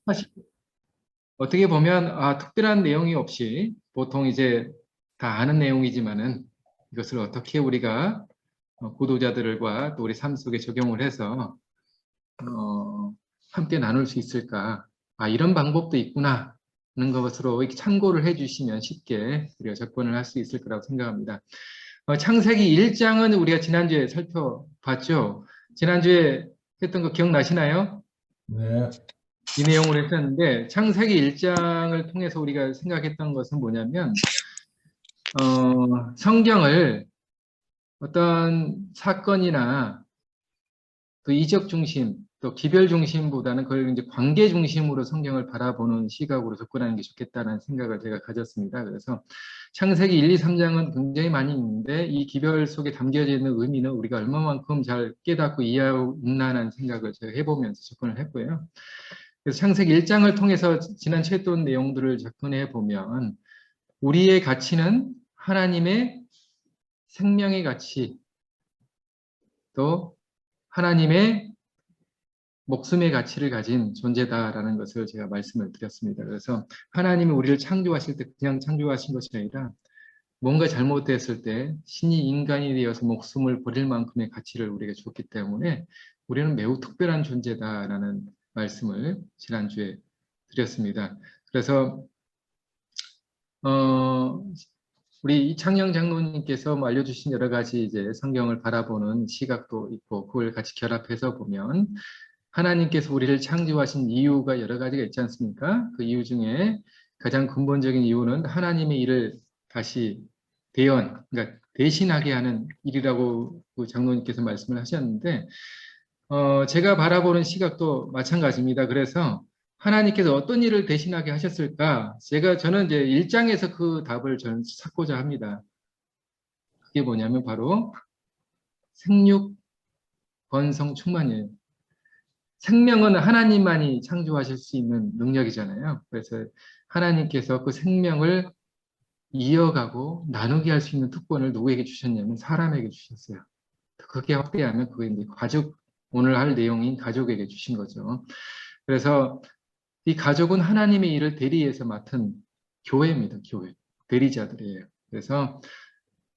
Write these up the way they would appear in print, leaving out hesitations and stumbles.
사실 어떻게 보면 특별한 내용이 없이 보통 이제 다 아는 내용이지만은 이것을 어떻게 우리가 구도자들과 또 우리 삶 속에 적용을 해서 함께 나눌 수 있을까? 이런 방법도 있구나 하는 것으로 이렇게 참고를 해주시면 쉽게 우리가 접근을 할 수 있을 거라고 생각합니다. 창세기 1장은 우리가 지난주에 살펴봤죠. 지난주에 했던 거 기억나시나요? 네. 이 내용을 했었는데 창세기 1장을 통해서 우리가 생각했던 것은 뭐냐면 성경을 어떤 사건이나 그 이적 중심 또 기별 중심보다는 그걸 이제 관계 중심으로 성경을 바라보는 시각으로 접근하는 게 좋겠다는 생각을 제가 가졌습니다. 그래서 창세기 1, 2, 3장은 굉장히 많이 있는데 이 기별 속에 담겨져 있는 의미는 우리가 얼마만큼 잘 깨닫고 이해하고 있나라는 생각을 제가 해보면서 접근을 했고요. 그래서 창세기 1장을 통해서 지난 채했던 내용들을 접근해 보면 우리의 가치는 하나님의 생명의 가치 또 하나님의 목숨의 가치를 가진 존재다라는 것을 제가 말씀을 드렸습니다. 그래서 하나님이 우리를 창조하실 때 그냥 창조하신 것이 아니라 뭔가 잘못됐을 때 신이 인간이 되어서 목숨을 버릴 만큼의 가치를 우리에게 줬기 때문에 우리는 매우 특별한 존재다라는 말씀을 지난주에 드렸습니다. 그래서 우리 이창영 장로님께서 알려주신 여러 가지 이제 성경을 바라보는 시각도 있고 그걸 같이 결합해서 보면 하나님께서 우리를 창조하신 이유가 여러 가지가 있지 않습니까? 그 이유 중에 가장 근본적인 이유는 하나님의 일을 다시 그러니까 대신하게 하는 일이라고 그 장로님께서 말씀을 하셨는데, 제가 바라보는 시각도 마찬가지입니다. 그래서 하나님께서 어떤 일을 대신하게 하셨을까? 저는 이제 1장에서 그 답을 저는 찾고자 합니다. 그게 뭐냐면 바로 생육, 번성, 충만이에요. 생명은 하나님만이 창조하실 수 있는 능력이잖아요. 그래서 하나님께서 그 생명을 이어가고 나누게 할 수 있는 특권을 누구에게 주셨냐면 사람에게 주셨어요. 그렇게 확대하면 그게 이제 오늘 할 내용인 가족에게 주신 거죠. 그래서 이 가족은 하나님의 일을 대리해서 맡은 교회입니다. 교회. 대리자들이에요. 그래서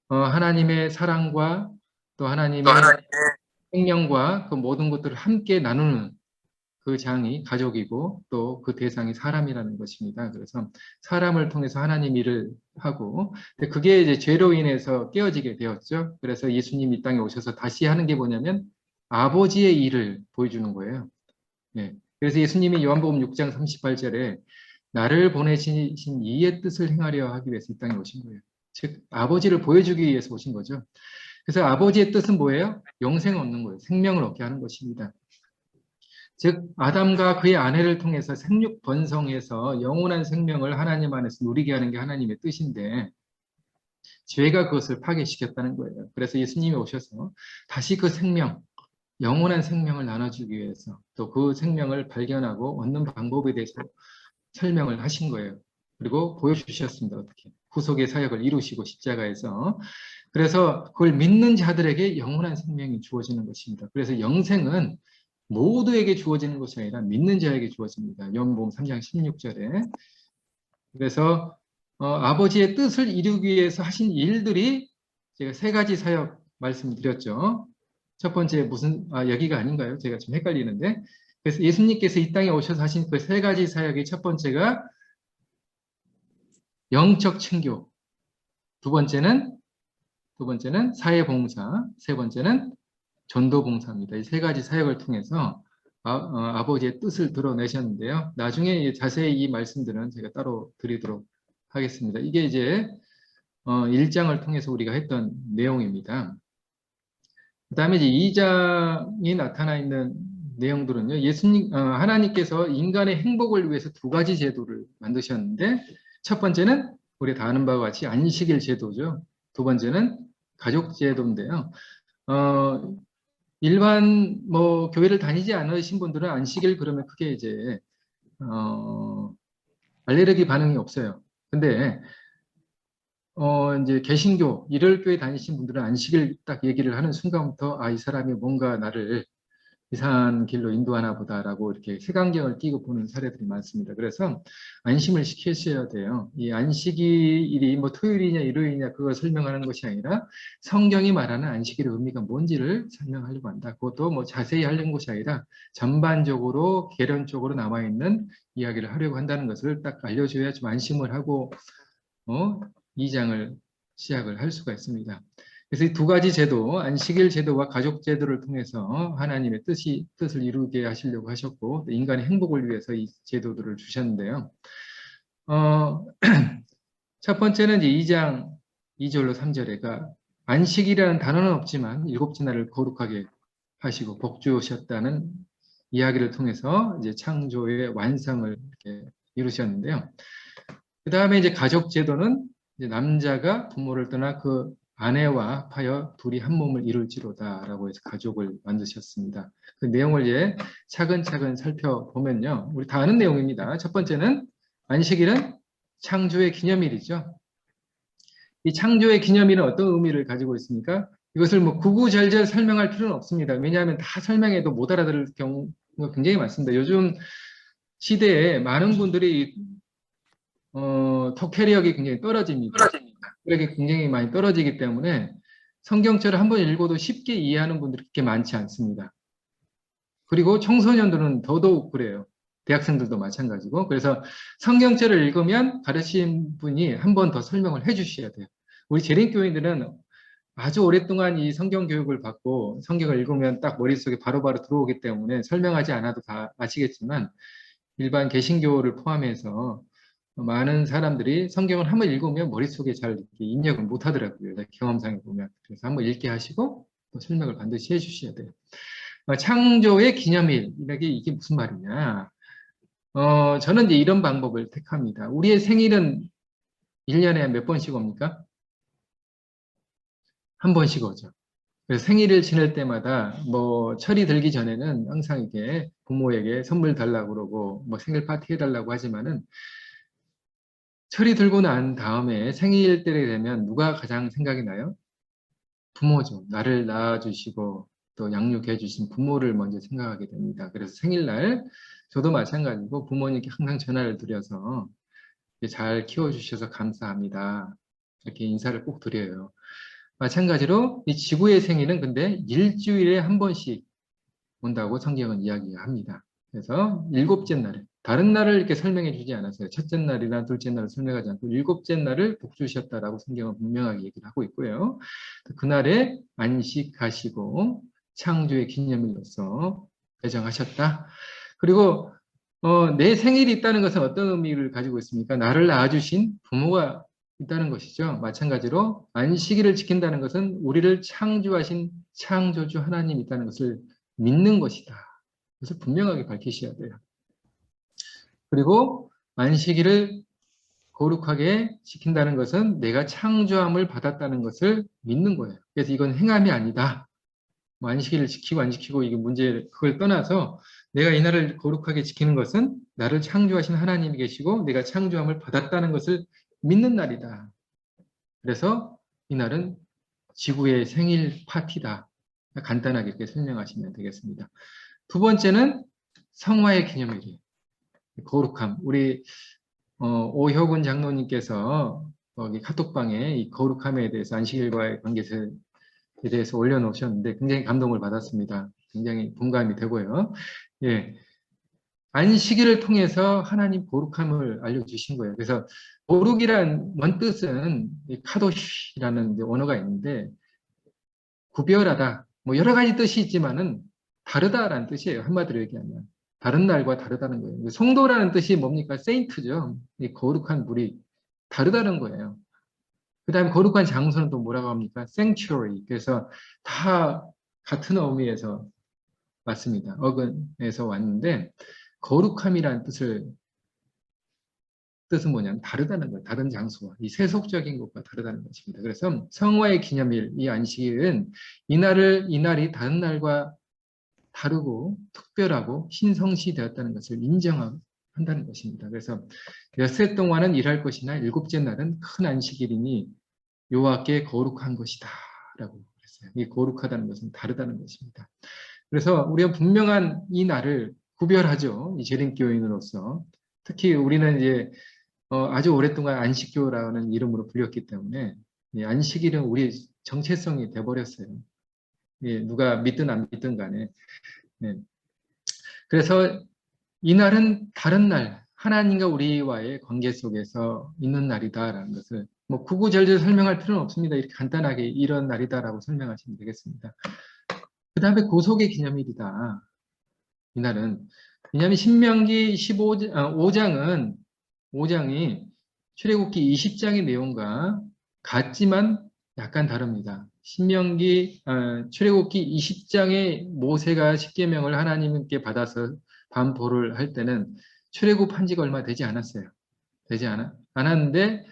하나님의 사랑과 또 하나님의 생명과 그 모든 것들을 함께 나누는 그 장이 가족이고 또 그 대상이 사람이라는 것입니다. 그래서 사람을 통해서 하나님 일을 하고 그게 이제 죄로 인해서 깨어지게 되었죠. 그래서 예수님이 이 땅에 오셔서 다시 하는 게 뭐냐면 아버지의 일을 보여주는 거예요. 네. 그래서 예수님이 요한복음 6장 38절에 나를 보내신 이의 뜻을 행하려 하기 위해서 이 땅에 오신 거예요. 즉 아버지를 보여주기 위해서 오신 거죠. 그래서 아버지의 뜻은 뭐예요? 영생을 얻는 거예요. 생명을 얻게 하는 것입니다. 즉 아담과 그의 아내를 통해서 생육 번성해서 영원한 생명을 하나님 안에서 누리게 하는 게 하나님의 뜻인데 죄가 그것을 파괴시켰다는 거예요. 그래서 예수님이 오셔서 다시 그 생명, 영원한 생명을 나눠주기 위해서 또 그 생명을 발견하고 얻는 방법에 대해서 설명을 하신 거예요. 그리고 보여주셨습니다. 어떻게 후속의 사역을 이루시고 십자가에서 그래서 그걸 믿는 자들에게 영원한 생명이 주어지는 것입니다. 그래서 영생은 모두에게 주어지는 것이 아니라 믿는 자에게 주어집니다. 요한복음 3장 16절에. 그래서 아버지의 뜻을 이루기 위해서 하신 일들이 제가 세 가지 사역 말씀드렸죠. 첫 번째 여기가 아닌가요? 제가 좀 헷갈리는데. 그래서 예수님께서 이 땅에 오셔서 하신 그 세 가지 사역의 첫 번째가 영적 친교. 두 번째는 사회봉사. 세 번째는 전도봉사입니다. 이 세 가지 사역을 통해서 아버지의 뜻을 드러내셨는데요. 나중에 자세히 이 말씀들은 제가 따로 드리도록 하겠습니다. 이게 이제 1장을 통해서 우리가 했던 내용입니다. 그 다음에 이제 2장이 나타나 있는 내용들은요. 하나님께서 인간의 행복을 위해서 두 가지 제도를 만드셨는데 첫 번째는 우리 다 아는 바와 같이 안식일 제도죠. 두 번째는 가족 제도인데요. 일반 교회를 다니지 않으신 분들은 안식일 그러면 크게 이제 알레르기 반응이 없어요. 근데 이제 개신교, 일요일교회 다니신 분들은 안식일 딱 얘기를 하는 순간부터 이 사람이 뭔가 나를 이상한 길로 인도하나 보다라고 이렇게 색안경을 끼고 보는 사례들이 많습니다. 그래서 안심을 시키셔야 돼요. 이 안식일이 뭐 토요일이냐 일요일이냐 그걸 설명하는 것이 아니라 성경이 말하는 안식일의 의미가 뭔지를 설명하려고 한다. 그것도 뭐 자세히 하려는 것이 아니라 전반적으로 개론적으로 남아있는 이야기를 하려고 한다는 것을 딱 알려줘야 좀 안심을 하고 2장을 시작을 할 수가 있습니다. 그래서 이 두 가지 제도, 안식일 제도와 가족 제도를 통해서 하나님의 뜻을 이루게 하시려고 하셨고, 인간의 행복을 위해서 이 제도들을 주셨는데요. 첫 번째는 이제 2장 2절로 3절에가 안식이라는 단어는 없지만 일곱째 날을 거룩하게 하시고 복주셨다는 이야기를 통해서 이제 창조의 완성을 이렇게 이루셨는데요. 그 다음에 이제 가족 제도는 이제 남자가 부모를 떠나 그 아내와 합하여 둘이 한 몸을 이룰지로다라고 해서 가족을 만드셨습니다. 그 내용을 이제 차근차근 살펴보면요. 우리 다 아는 내용입니다. 첫 번째는 안식일은 창조의 기념일이죠. 이 창조의 기념일은 어떤 의미를 가지고 있습니까? 이것을 뭐 구구절절 설명할 필요는 없습니다. 왜냐하면 다 설명해도 못 알아들을 경우가 굉장히 많습니다. 요즘 시대에 많은 분들이 독해력이 굉장히 떨어집니다. 그렇게 굉장히 많이 떨어지기 때문에 성경책을 한번 읽어도 쉽게 이해하는 분들이 그렇게 많지 않습니다. 그리고 청소년들은 더더욱 그래요. 대학생들도 마찬가지고. 그래서 성경책을 읽으면 가르친 분이 한 번 더 설명을 해 주셔야 돼요. 우리 재림교인들은 아주 오랫동안 이 성경 교육을 받고 성경을 읽으면 딱 머릿속에 바로바로 들어오기 때문에 설명하지 않아도 다 아시겠지만 일반 개신교를 포함해서 많은 사람들이 성경을 한번 읽으면 머릿속에 잘 입력을 못 하더라고요. 경험상에 보면. 그래서 한번 읽게 하시고 또 설명을 반드시 해 주셔야 돼요. 창조의 기념일, 이게 무슨 말이냐. 저는 이제 이런 방법을 택합니다. 우리의 생일은 1년에 몇 번씩 옵니까? 한 번씩 오죠. 그래서 생일을 지낼 때마다 뭐 철이 들기 전에는 항상 이게 부모에게 선물 달라고 그러고 뭐 생일 파티 해달라고 하지만은 철이 들고 난 다음에 생일 때가 되면 누가 가장 생각이 나요? 부모죠. 나를 낳아주시고 또 양육해 주신 부모를 먼저 생각하게 됩니다. 그래서 생일날 저도 마찬가지고 부모님께 항상 전화를 드려서 잘 키워주셔서 감사합니다. 이렇게 인사를 꼭 드려요. 마찬가지로 이 지구의 생일은 근데 일주일에 한 번씩 온다고 성경은 이야기합니다. 그래서 일곱째 날에 다른 날을 이렇게 설명해 주지 않았어요. 첫째 날이나 둘째 날을 설명하지 않고 일곱째 날을 복 주셨다라고 성경은 분명하게 얘기를 하고 있고요. 그날에 안식하시고 창조의 기념일로서 배정하셨다. 그리고 내 생일이 있다는 것은 어떤 의미를 가지고 있습니까? 나를 낳아주신 부모가 있다는 것이죠. 마찬가지로 안식일을 지킨다는 것은 우리를 창조하신 창조주 하나님이 있다는 것을 믿는 것이다. 그것을 분명하게 밝히셔야 돼요. 그리고 안식일을 거룩하게 지킨다는 것은 내가 창조함을 받았다는 것을 믿는 거예요. 그래서 이건 행함이 아니다. 뭐 안식일을 지키고 안 지키고 이게 문제 그걸 떠나서 내가 이 날을 거룩하게 지키는 것은 나를 창조하신 하나님이 계시고 내가 창조함을 받았다는 것을 믿는 날이다. 그래서 이 날은 지구의 생일 파티다. 간단하게 이렇게 설명하시면 되겠습니다. 두 번째는 성화의 기념일이에요. 거룩함. 우리 오효근 장로님께서 거기 카톡방에 이 거룩함에 대해서 안식일과의 관계에 대해서 올려놓으셨는데 굉장히 감동을 받았습니다. 굉장히 공감이 되고요. 예. 안식일을 통해서 하나님 거룩함을 알려주신 거예요. 그래서 거룩이란 원 뜻은 카도시라는 언어가 있는데 구별하다, 뭐 여러 가지 뜻이 있지만은 다르다라는 뜻이에요. 한마디로 얘기하면. 다른 날과 다르다는 거예요. 성도라는 뜻이 뭡니까? 세인트죠. 이 거룩한 물이 다르다는 거예요. 그 다음에 거룩한 장소는 또 뭐라고 합니까? sanctuary. 그래서 다 같은 의미에서 왔습니다. 어근에서 왔는데 거룩함이라는 뜻은 뭐냐면 다르다는 거예요. 다른 장소와 이 세속적인 것과 다르다는 것입니다. 그래서 성화의 기념일, 이 안식일은 이 날이 다른 날과 다르고 특별하고 신성시되었다는 것을 인정한다는 것입니다. 그래서 엿새 동안은 일할 것이나 일곱째 날은 큰 안식일이니 여호와께 거룩한 것이다 라고 그랬어요. 이 거룩하다는 것은 다르다는 것입니다. 그래서 우리가 분명한 이 날을 구별하죠. 이 재림교인으로서. 특히 우리는 이제 아주 오랫동안 안식교라는 이름으로 불렸기 때문에 이 안식일은 우리의 정체성이 돼버렸어요. 예, 누가 믿든 안 믿든 간에. 예. 그래서 이 날은 다른 날, 하나님과 우리와의 관계 속에서 있는 날이다라는 것을 뭐 구구절절 설명할 필요는 없습니다. 이렇게 간단하게 이런 날이다라고 설명하시면 되겠습니다. 그 다음에 구속의 기념일이다. 이날은. 왜냐하면 신명기 5장이 출애굽기 20장의 내용과 같지만 약간 다릅니다. 출애굽기 20장의 모세가 십계명을 하나님께 받아서 반포를 할 때는 출애굽한 지가 얼마 되지 않았어요. 않았는데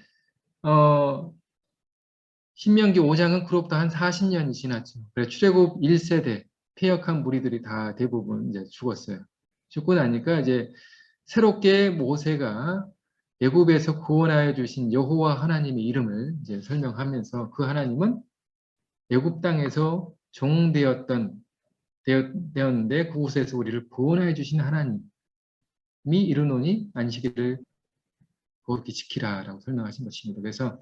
신명기 5장은 그로부터 한 40년이 지났죠. 그래서 출애굽 1세대 패역한 무리들이 다 대부분 이제 죽었어요. 죽고 나니까 이제 새롭게 모세가 애굽에서 구원하여 주신 여호와 하나님의 이름을 이제 설명하면서 그 하나님은 애굽 땅에서 되었는데 그곳에서 우리를 구원하여 주신 하나님이 이르노니 안식일을 그렇게 지키라라고 설명하신 것입니다. 그래서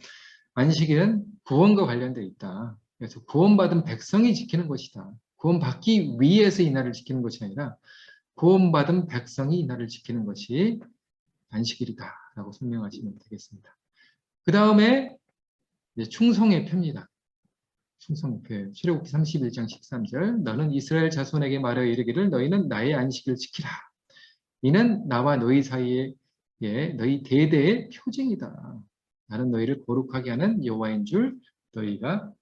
안식일은 구원과 관련되어 있다. 그래서 구원받은 백성이 지키는 것이다. 구원받기 위해서 이 날을 지키는 것이 아니라 구원받은 백성이 이 날을 지키는 것이 안식일이다라고 설명하시면 되겠습니다. 그 다음에 충성의 표입니다. 충성의 표. 출애굽기 31장 13절 너는 이스라엘 자손에게 말하여 이르기를 너희는 나의 안식일을 지키라. 이는 나와 너희 사이에 너희 대대의 표징이다. 나는 너희를 거룩하게 하는 여호와인 줄 너희가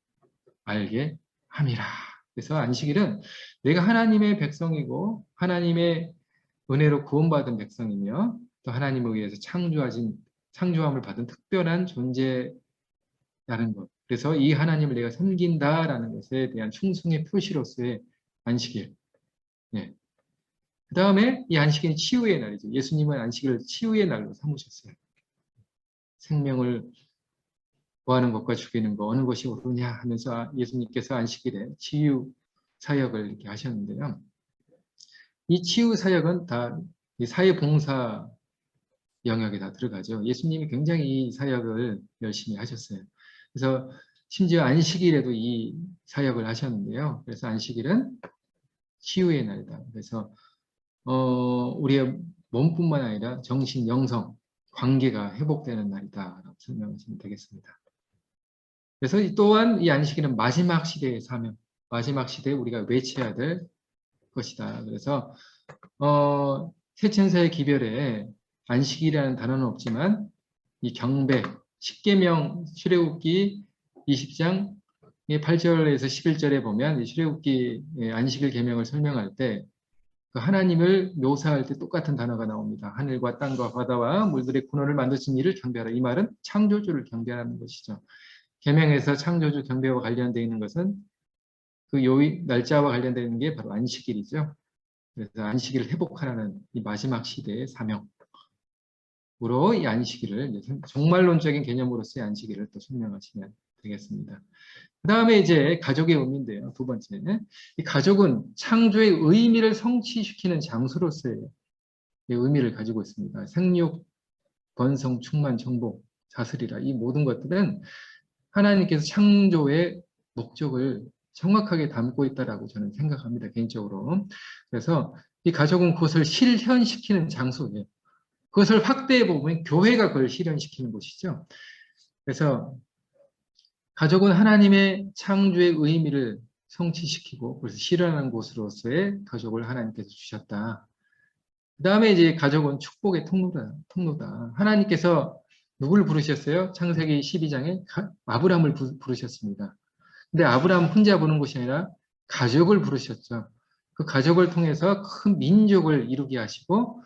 알게 함이라. 그래서 안식일은 내가 하나님의 백성이고 하나님의 은혜로 구원받은 백성이며 또 하나님을 위해서 창조함을 받은 특별한 존재라는 것. 그래서 이 하나님을 내가 섬긴다라는 것에 대한 충성의 표시로서의 안식일. 네. 그 다음에 이 안식일은 치유의 날이죠. 예수님은 안식일을 치유의 날로 삼으셨어요. 생명을 구하는 것과 죽이는 것 어느 것이 옳으냐 하면서 예수님께서 안식일에 치유 사역을 이렇게 하셨는데요. 이 치유 사역은 다 이 사회봉사 영역에 다 들어가죠. 예수님이 굉장히 이 사역을 열심히 하셨어요. 그래서 심지어 안식일에도 이 사역을 하셨는데요. 그래서 안식일은 치유의 날이다. 그래서 우리의 몸뿐만 아니라 정신, 영성, 관계가 회복되는 날이다라고 설명하시면 되겠습니다. 그래서 또한 이 안식일은 마지막 시대의 사명, 마지막 시대에 우리가 외쳐야 될 것이다. 그래서 세천사의 기별에 안식이라는 단어는 없지만 이 경배, 십계명 출애굽기 20장 8절에서 11절에 보면 출애굽기 안식일 계명을 설명할 때 그 하나님을 묘사할 때 똑같은 단어가 나옵니다. 하늘과 땅과 바다와 물들의 근원을 만드신 이를 경배하라. 이 말은 창조주를 경배하는 것이죠. 계명에서 창조주 경배와 관련되어 있는 것은 그 날짜와 관련되어 있는 게 바로 안식일이죠. 그래서 안식일을 회복하라는 이 마지막 시대의 사명으로 이 안식일을 종말론적인 개념으로서의 안식일을 또 설명하시면 되겠습니다. 그 다음에 이제 가족의 의미인데요. 두 번째, 이 가족은 창조의 의미를 성취시키는 장소로서의 의미를 가지고 있습니다. 생육, 번성, 충만, 정복, 다스리라 이 모든 것들은 하나님께서 창조의 목적을 정확하게 담고 있다라고 저는 생각합니다. 개인적으로. 그래서 이 가족은 그것을 실현시키는 장소예요. 그것을 확대해 보면 교회가 그걸 실현시키는 곳이죠. 그래서 가족은 하나님의 창조의 의미를 성취시키고 그래서 실현하는 곳으로서의 가족을 하나님께서 주셨다. 그 다음에 이제 가족은 축복의 통로다. 하나님께서 누구를 부르셨어요? 창세기 12장에 아브라함을 부르셨습니다. 근데 아브라함 혼자 부른 것이 아니라 가족을 부르셨죠. 그 가족을 통해서 큰 민족을 이루게 하시고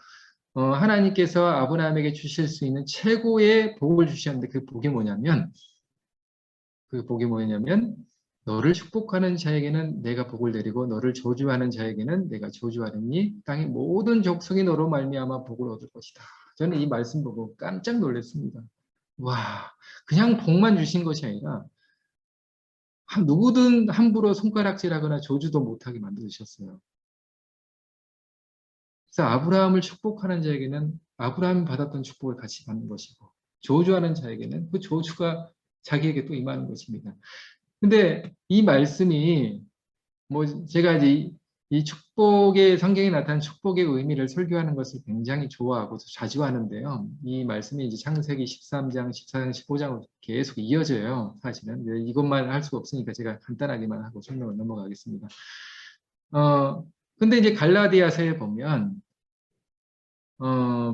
하나님께서 아브라함에게 주실 수 있는 최고의 복을 주셨는데 그 복이 뭐냐면 너를 축복하는 자에게는 내가 복을 내리고 너를 저주하는 자에게는 내가 저주하리니 땅의 모든 족속이 너로 말미암아 복을 얻을 것이다. 저는 이 말씀 보고 깜짝 놀랐습니다. 와, 그냥 복만 주신 것이 아니라 누구든 함부로 손가락질하거나 저주도 못하게 만드셨어요. 그래서 아브라함을 축복하는 자에게는 아브라함이 받았던 축복을 같이 받는 것이고, 저주하는 자에게는 그 저주가 자기에게 또 임하는 것입니다. 근데 이 말씀이 뭐 제가 이제 이 축복의 성경에 나타난 축복의 의미를 설교하는 것을 굉장히 좋아하고 자주 하는데요. 이 말씀이 이제 창세기 13장, 14장, 15장으로 계속 이어져요. 사실은 이것만 할 수가 없으니까 제가 간단하게만 하고 설명을 넘어가겠습니다. 근데 이제 갈라디아서에 보면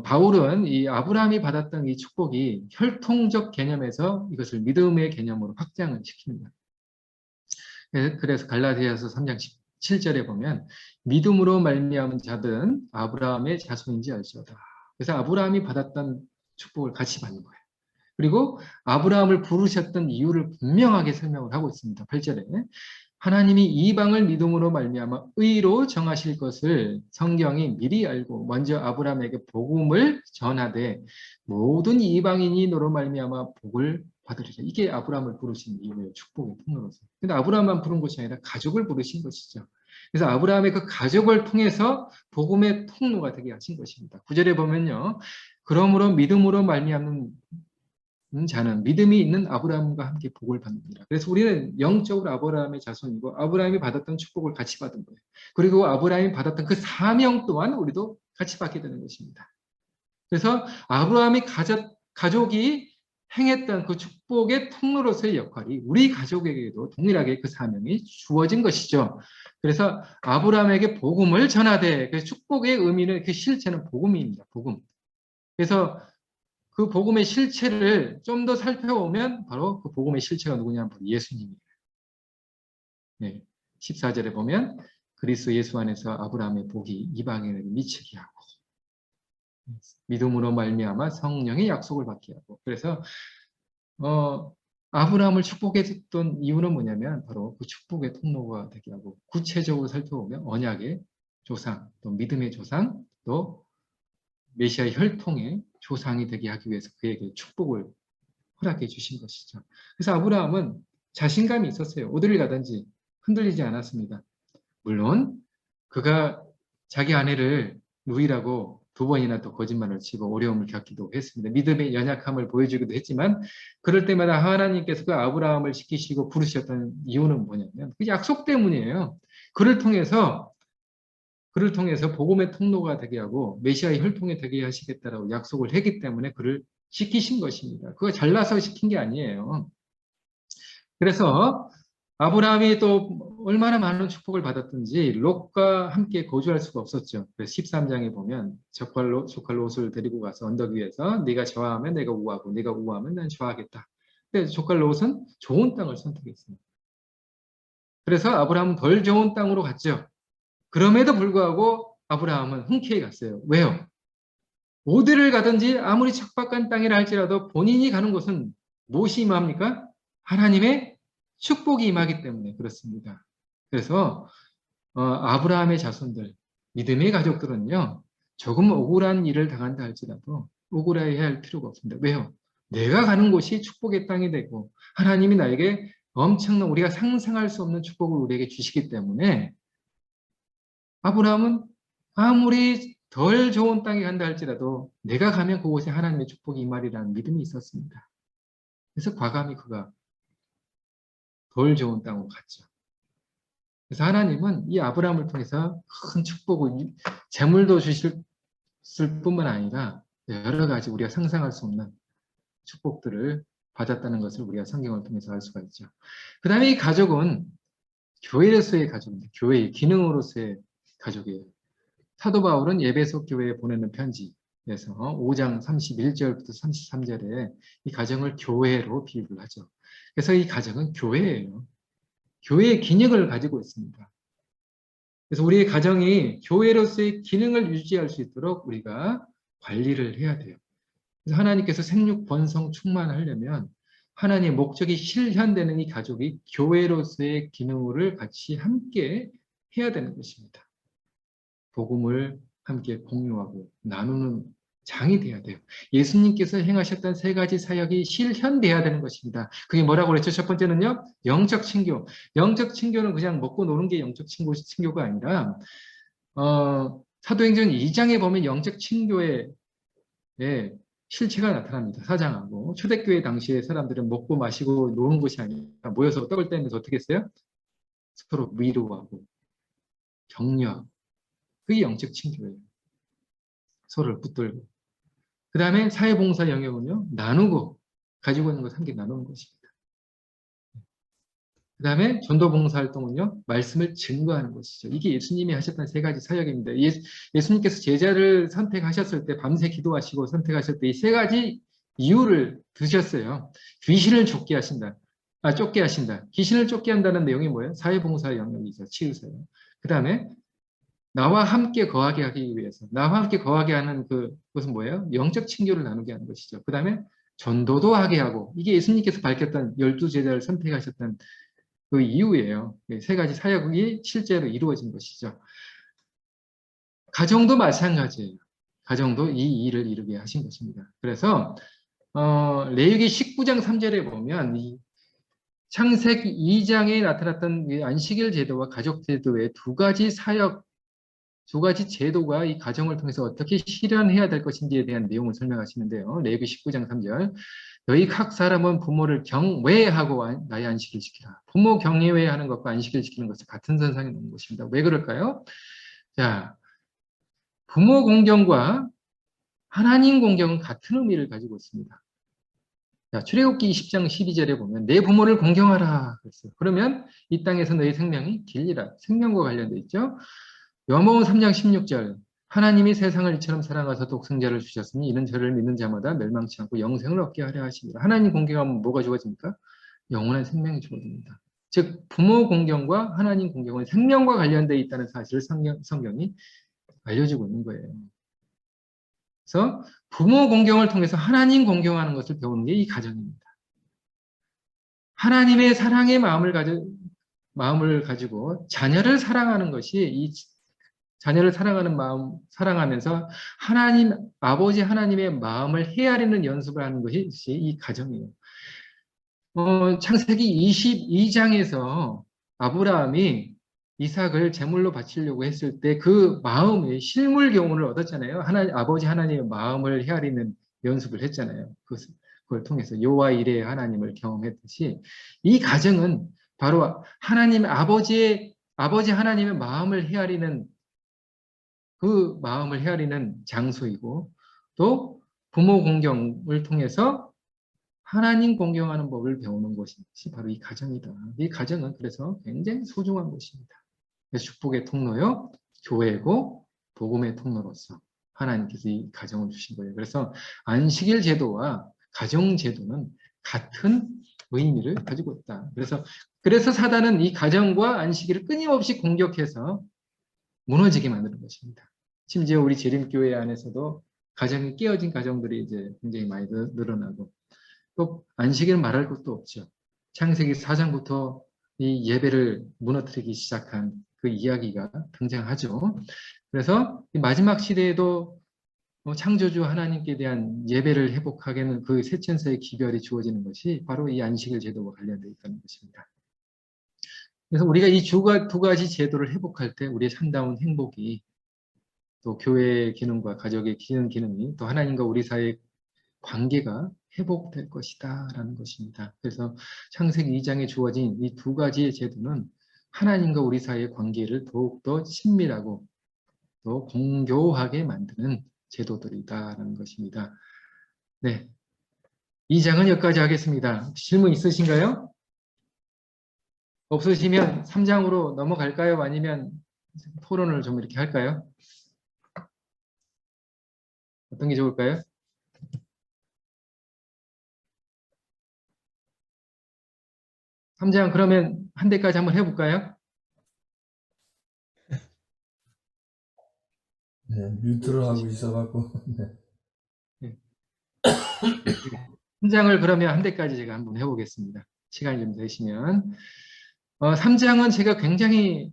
바울은 이 아브라함이 받았던 이 축복이 혈통적 개념에서 이것을 믿음의 개념으로 확장을 시킵니다. 그래서 갈라디아서 3장 17절에 보면 믿음으로 말미암은 자들은 아브라함의 자손인지 알지어다. 그래서 아브라함이 받았던 축복을 같이 받는 거예요. 그리고 아브라함을 부르셨던 이유를 분명하게 설명을 하고 있습니다. 8절에 하나님이 이방을 믿음으로 말미암아 의로 정하실 것을 성경이 미리 알고 먼저 아브라함에게 복음을 전하되 모든 이방인이 너로 말미암아 복을 받으리라. 이게 아브라함을 부르신 이유예요. 축복의 통로로서. 근데 아브라함만 부른 것이 아니라 가족을 부르신 것이죠. 그래서 아브라함의 그 가족을 통해서 복음의 통로가 되게 하신 것입니다. 9절에 보면요. 그러므로 믿음으로 말미암는 자는 믿음이 있는 아브라함과 함께 복을 받는다. 그래서 우리는 영적으로 아브라함의 자손이고 아브라함이 받았던 축복을 같이 받은 거예요. 그리고 아브라함이 받았던 그 사명 또한 우리도 같이 받게 되는 것입니다. 그래서 아브라함이 가족이 행했던 그 축복의 통로로서의 역할이 우리 가족에게도 동일하게 그 사명이 주어진 것이죠. 그래서 아브라함에게 복음을 전하되 그 축복의 의미는 그 실체는 복음입니다. 복음. 그래서 그 복음의 실체를 좀 더 살펴보면 바로 그 복음의 실체가 누구냐면 바로 예수님이에요. 네, 14절에 보면 그리스도 예수 안에서 아브라함의 복이 이방인에게 미치게 하고 믿음으로 말미암아 성령의 약속을 받게 하고 그래서 아브라함을 축복했던 이유는 뭐냐면 바로 그 축복의 통로가 되게 하고 구체적으로 살펴보면 언약의 조상, 또 믿음의 조상, 또 메시아의 혈통의 조상이 되게 하기 위해서 그에게 축복을 허락해 주신 것이죠. 그래서 아브라함은 자신감이 있었어요. 어디를 가든지 흔들리지 않았습니다. 물론 그가 자기 아내를 누이라고 2번이나 또 거짓말을 치고 어려움을 겪기도 했습니다. 믿음의 연약함을 보여주기도 했지만 그럴 때마다 하나님께서 그 아브라함을 지키시고 부르셨던 이유는 뭐냐면 그 약속 때문이에요. 그를 통해서 복음의 통로가 되게 하고 메시아의 혈통이 되게 하시겠다라고 약속을 했기 때문에 그를 지키신 것입니다. 그거 잘나서 시킨 게 아니에요. 그래서 아브라함이 또 얼마나 많은 축복을 받았든지 롯과 함께 거주할 수가 없었죠. 그래서 13장에 보면 조카 롯을 데리고 가서 언덕 위에서 네가 좌하면 내가 우하고 네가 우하면 난 좌하겠다. 근데 조카 롯은 좋은 땅을 선택했습니다. 그래서 아브라함은 덜 좋은 땅으로 갔죠. 그럼에도 불구하고 아브라함은 흔쾌히 갔어요. 왜요? 어디를 가든지 아무리 척박한 땅이라 할지라도 본인이 가는 곳은 무엇이 임합니까? 하나님의 축복이 임하기 때문에 그렇습니다. 그래서 아브라함의 자손들, 믿음의 가족들은요. 조금 억울한 일을 당한다 할지라도 억울해야 할 필요가 없습니다. 왜요? 내가 가는 곳이 축복의 땅이 되고 하나님이 나에게 엄청난 우리가 상상할 수 없는 축복을 우리에게 주시기 때문에 아브라함은 아무리 덜 좋은 땅에 간다 할지라도 내가 가면 그곳에 하나님의 축복이 임하리라는 믿음이 있었습니다. 그래서 과감히 그가 덜 좋은 땅으로 갔죠. 그래서 하나님은 이 아브라함을 통해서 큰 축복을, 재물도 주실 뿐만 아니라 여러 가지 우리가 상상할 수 없는 축복들을 받았다는 것을 우리가 성경을 통해서 알 수가 있죠. 그 다음에 이 가족은 교회로서의 가족입니다. 교회의 기능으로서의 가족이에요. 사도 바울은 에베소 교회에 보내는 편지에서 5장 31절부터 33절에 이 가정을 교회로 비유를 하죠. 그래서 이 가정은 교회예요. 교회의 기능을 가지고 있습니다. 그래서 우리의 가정이 교회로서의 기능을 유지할 수 있도록 우리가 관리를 해야 돼요. 그래서 하나님께서 생육 번성 충만하려면 하나님의 목적이 실현되는 이 가족이 교회로서의 기능을 같이 함께 해야 되는 것입니다. 복음을 함께 공유하고 나누는 장이 돼야 돼요. 예수님께서 행하셨던 3가지 사역이 실현돼야 되는 것입니다. 그게 뭐라고 그랬죠? 첫 번째는요. 영적 친교. 영적 친교는 그냥 먹고 노는 게 영적 친교가 아니라 사도행전 2장에 보면 영적 친교의 실체가 나타납니다. 사장하고 초대교회 당시에 사람들은 먹고 마시고 노는 것이 아니라 모여서 떡을 떼면서 어떻게 했어요? 서로 위로하고 격려하고 그게 영적 친교예요. 서로를 붙들고. 그 다음에 사회봉사 영역은요. 나누고 가지고 있는 것을 함께 나누는 것입니다. 그 다음에 전도봉사 활동은요. 말씀을 증거하는 것이죠. 이게 예수님이 하셨던 세 가지 사역입니다. 예수님께서 제자를 선택하셨을 때 밤새 기도하시고 선택하셨을 때 이 세 가지 이유를 두셨어요. 귀신을 쫓게 하신다. 쫓게 하신다. 귀신을 쫓게 한다는 내용이 뭐예요? 사회봉사 영역이죠. 치유사요. 그 다음에 나와 함께 거하게 하기 위해서 나와 함께 거하게 하는 그것은 뭐예요? 영적 친교를 나누게 하는 것이죠. 그 다음에 전도도 하게 하고 이게 예수님께서 밝혔던 12제자를 선택하셨던 그 이유예요. 세 가지 사역이 실제로 이루어진 것이죠. 가정도 마찬가지예요. 가정도 이 일을 이루게 하신 것입니다. 그래서 레위기 19장 3절에 보면 이 창세기 2장에 나타났던 안식일 제도와 가족 제도의 두 가지 사역, 두 가지 제도가 이 가정을 통해서 어떻게 실현해야 될 것인지에 대한 내용을 설명하시는데요. 레위기 19장 3절. 너희 각 사람은 부모를 경외하고 나의 안식을 지키라. 부모 경외하는 것과 안식을 지키는 것은 같은 선상에 놓는 것입니다. 왜 그럴까요? 자, 부모 공경과 하나님 공경은 같은 의미를 가지고 있습니다. 자, 출애굽기 20장 12절에 보면 내 부모를 공경하라 그랬어요. 그러면 이 땅에서 너희 생명이 길리라. 생명과 관련돼 있죠. 요한복음 3장 16절. 하나님이 세상을 이처럼 사랑하사 독생자를 주셨으니 이는 저를 믿는 자마다 멸망치 않고 영생을 얻게 하려 하십니다. 하나님 공경하면 뭐가 주어집니까? 영원한 생명이 주어집니다. 즉 부모 공경과 하나님 공경은 생명과 관련되어 있다는 사실을 성경이 알려주고 있는 거예요. 그래서 부모 공경을 통해서 하나님 공경하는 것을 배우는 게 이 가정입니다. 하나님의 사랑의 마음을 가지고 자녀를 사랑하는 것이 이 자녀를 사랑하는 마음, 사랑하면서 아버지 하나님의 마음을 헤아리는 연습을 하는 것이 이 가정이에요. 창세기 22장에서 아브라함이 이삭을 제물로 바치려고 했을 때 그 마음의 실물 교훈을 얻었잖아요. 아버지 하나님의 마음을 헤아리는 연습을 했잖아요. 그걸 통해서 여호와 이레의 하나님을 경험했듯이 이 가정은 바로 아버지 하나님의 마음을 헤아리는 그 마음을 헤아리는 장소이고 또 부모 공경을 통해서 하나님 공경하는 법을 배우는 것이 바로 이 가정이다. 이 가정은 그래서 굉장히 소중한 것입니다. 축복의 통로요, 교회고 복음의 통로로서 하나님께서 이 가정을 주신 거예요. 그래서 안식일 제도와 가정 제도는 같은 의미를 가지고 있다. 그래서 사단은 이 가정과 안식일을 끊임없이 공격해서 무너지게 만드는 것입니다. 심지어 우리 재림교회 안에서도 가정이 깨어진 가정들이 이제 굉장히 많이 늘어나고 또 안식일 말할 것도 없죠. 창세기 4장부터 이 예배를 무너뜨리기 시작한 그 이야기가 등장하죠. 그래서 이 마지막 시대에도 창조주 하나님께 대한 예배를 회복하게는 그 세천세의 기별이 주어지는 것이 바로 이 안식일 제도와 관련되어 있다는 것입니다. 그래서 우리가 이 두 가지 제도를 회복할 때 우리의 참다운 행복이 또 교회의 기능과 가족의 기능이 또 하나님과 우리 사이의 관계가 회복될 것이다 라는 것입니다. 그래서 창세기 2장에 주어진 이 두 가지의 제도는 하나님과 우리 사이의 관계를 더욱더 친밀하고 또 공교하게 만드는 제도들이다라는 것입니다. 네, 2장은 여기까지 하겠습니다. 질문 있으신가요? 없으시면 3장으로 넘어갈까요? 아니면 토론을 좀 이렇게 할까요? 어떤 게 좋을까요? 삼장 그러면 한 대까지 한번 해볼까요? 네, 뮤트를 하고 있어갖고. 네. 네. 3장을 그러면 한 대까지 제가 한번 해보겠습니다. 시간이 좀 되시면. 3장은 제가 굉장히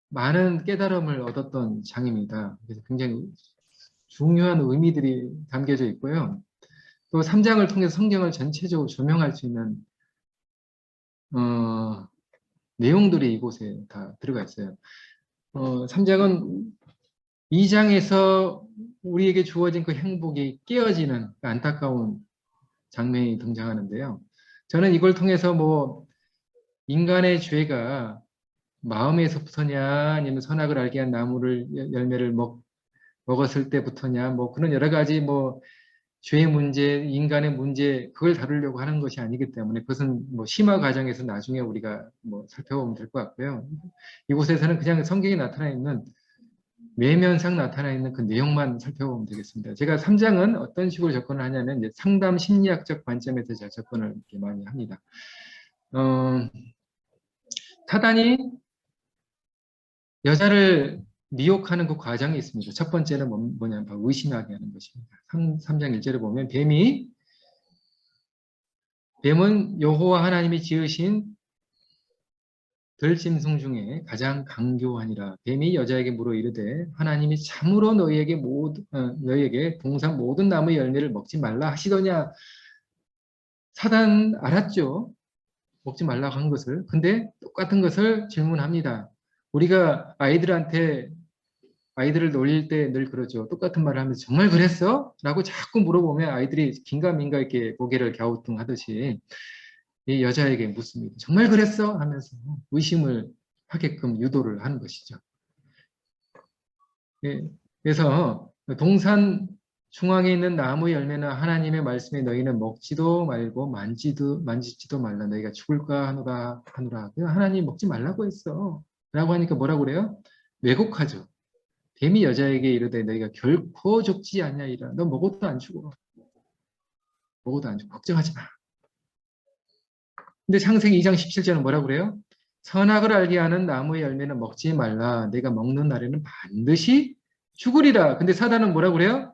많은 깨달음을 얻었던 장입니다. 그래서 굉장히 중요한 의미들이 담겨져 있고요. 또 3장을 통해서 성경을 전체적으로 조명할 수 있는 내용들이 이곳에 다 들어가 있어요. 3장은 이 장에서 우리에게 주어진 그 행복이 깨어지는 그 안타까운 장면이 등장하는데요. 저는 이걸 통해서 뭐 인간의 죄가 마음에서부터냐 아니면 선악을 알게 한 나무를 열매를 먹었을 때부터냐 뭐 그런 여러 가지 뭐 죄의 문제, 인간의 문제 그걸 다루려고 하는 것이 아니기 때문에 그것은 뭐 심화 과정에서 나중에 우리가 뭐 살펴보면 될 것 같고요. 이곳에서는 그냥 성경에 나타나 있는 외면상 나타나 있는 그 내용만 살펴보면 되겠습니다. 제가 3장은 어떤 식으로 접근을 하냐면 이제 상담 심리학적 관점에서 제가 접근을 이렇게 많이 합니다. 사단이 여자를 미혹하는 그 과정이 있습니다. 첫 번째는 뭐냐면 바로 의심하게 하는 것입니다. 3장 1절에 보면 뱀은 여호와 하나님이 지으신 들짐승 중에 가장 강교하니라. 뱀이 여자에게 물어 이르되 하나님이 참으로 너희에게 동산 모든 나무의 열매를 먹지 말라 하시더냐. 사단 알았죠. 먹지 말라고 한 것을. 근데 똑같은 것을 질문합니다. 우리가 아이들을 놀릴 때 늘 그러죠. 똑같은 말을 하면서 정말 그랬어? 라고 자꾸 물어보면 아이들이 긴가민가 이렇게 고개를 갸우뚱하듯이 이 여자에게 묻습니다. 정말 그랬어? 하면서 의심을 하게끔 유도를 하는 것이죠. 예, 그래서 동산 중앙에 있는 나무 열매는 하나님의 말씀에 너희는 먹지도 말고 만지지도 말라. 너희가 죽을까 하노라. 하나님 먹지 말라고 했어. 라고 하니까 뭐라고 그래요? 왜곡하죠. 뱀이 여자에게 이르되 너희가 결코 죽지 아니하리라. 너 먹어도 안 죽어. 먹어도 안 죽어. 걱정하지 마. 근데 창세기 2장 17절은 뭐라고 그래요? 선악을 알게 하는 나무의 열매는 먹지 말라. 내가 먹는 날에는 반드시 죽으리라. 근데 사단은 뭐라고 그래요?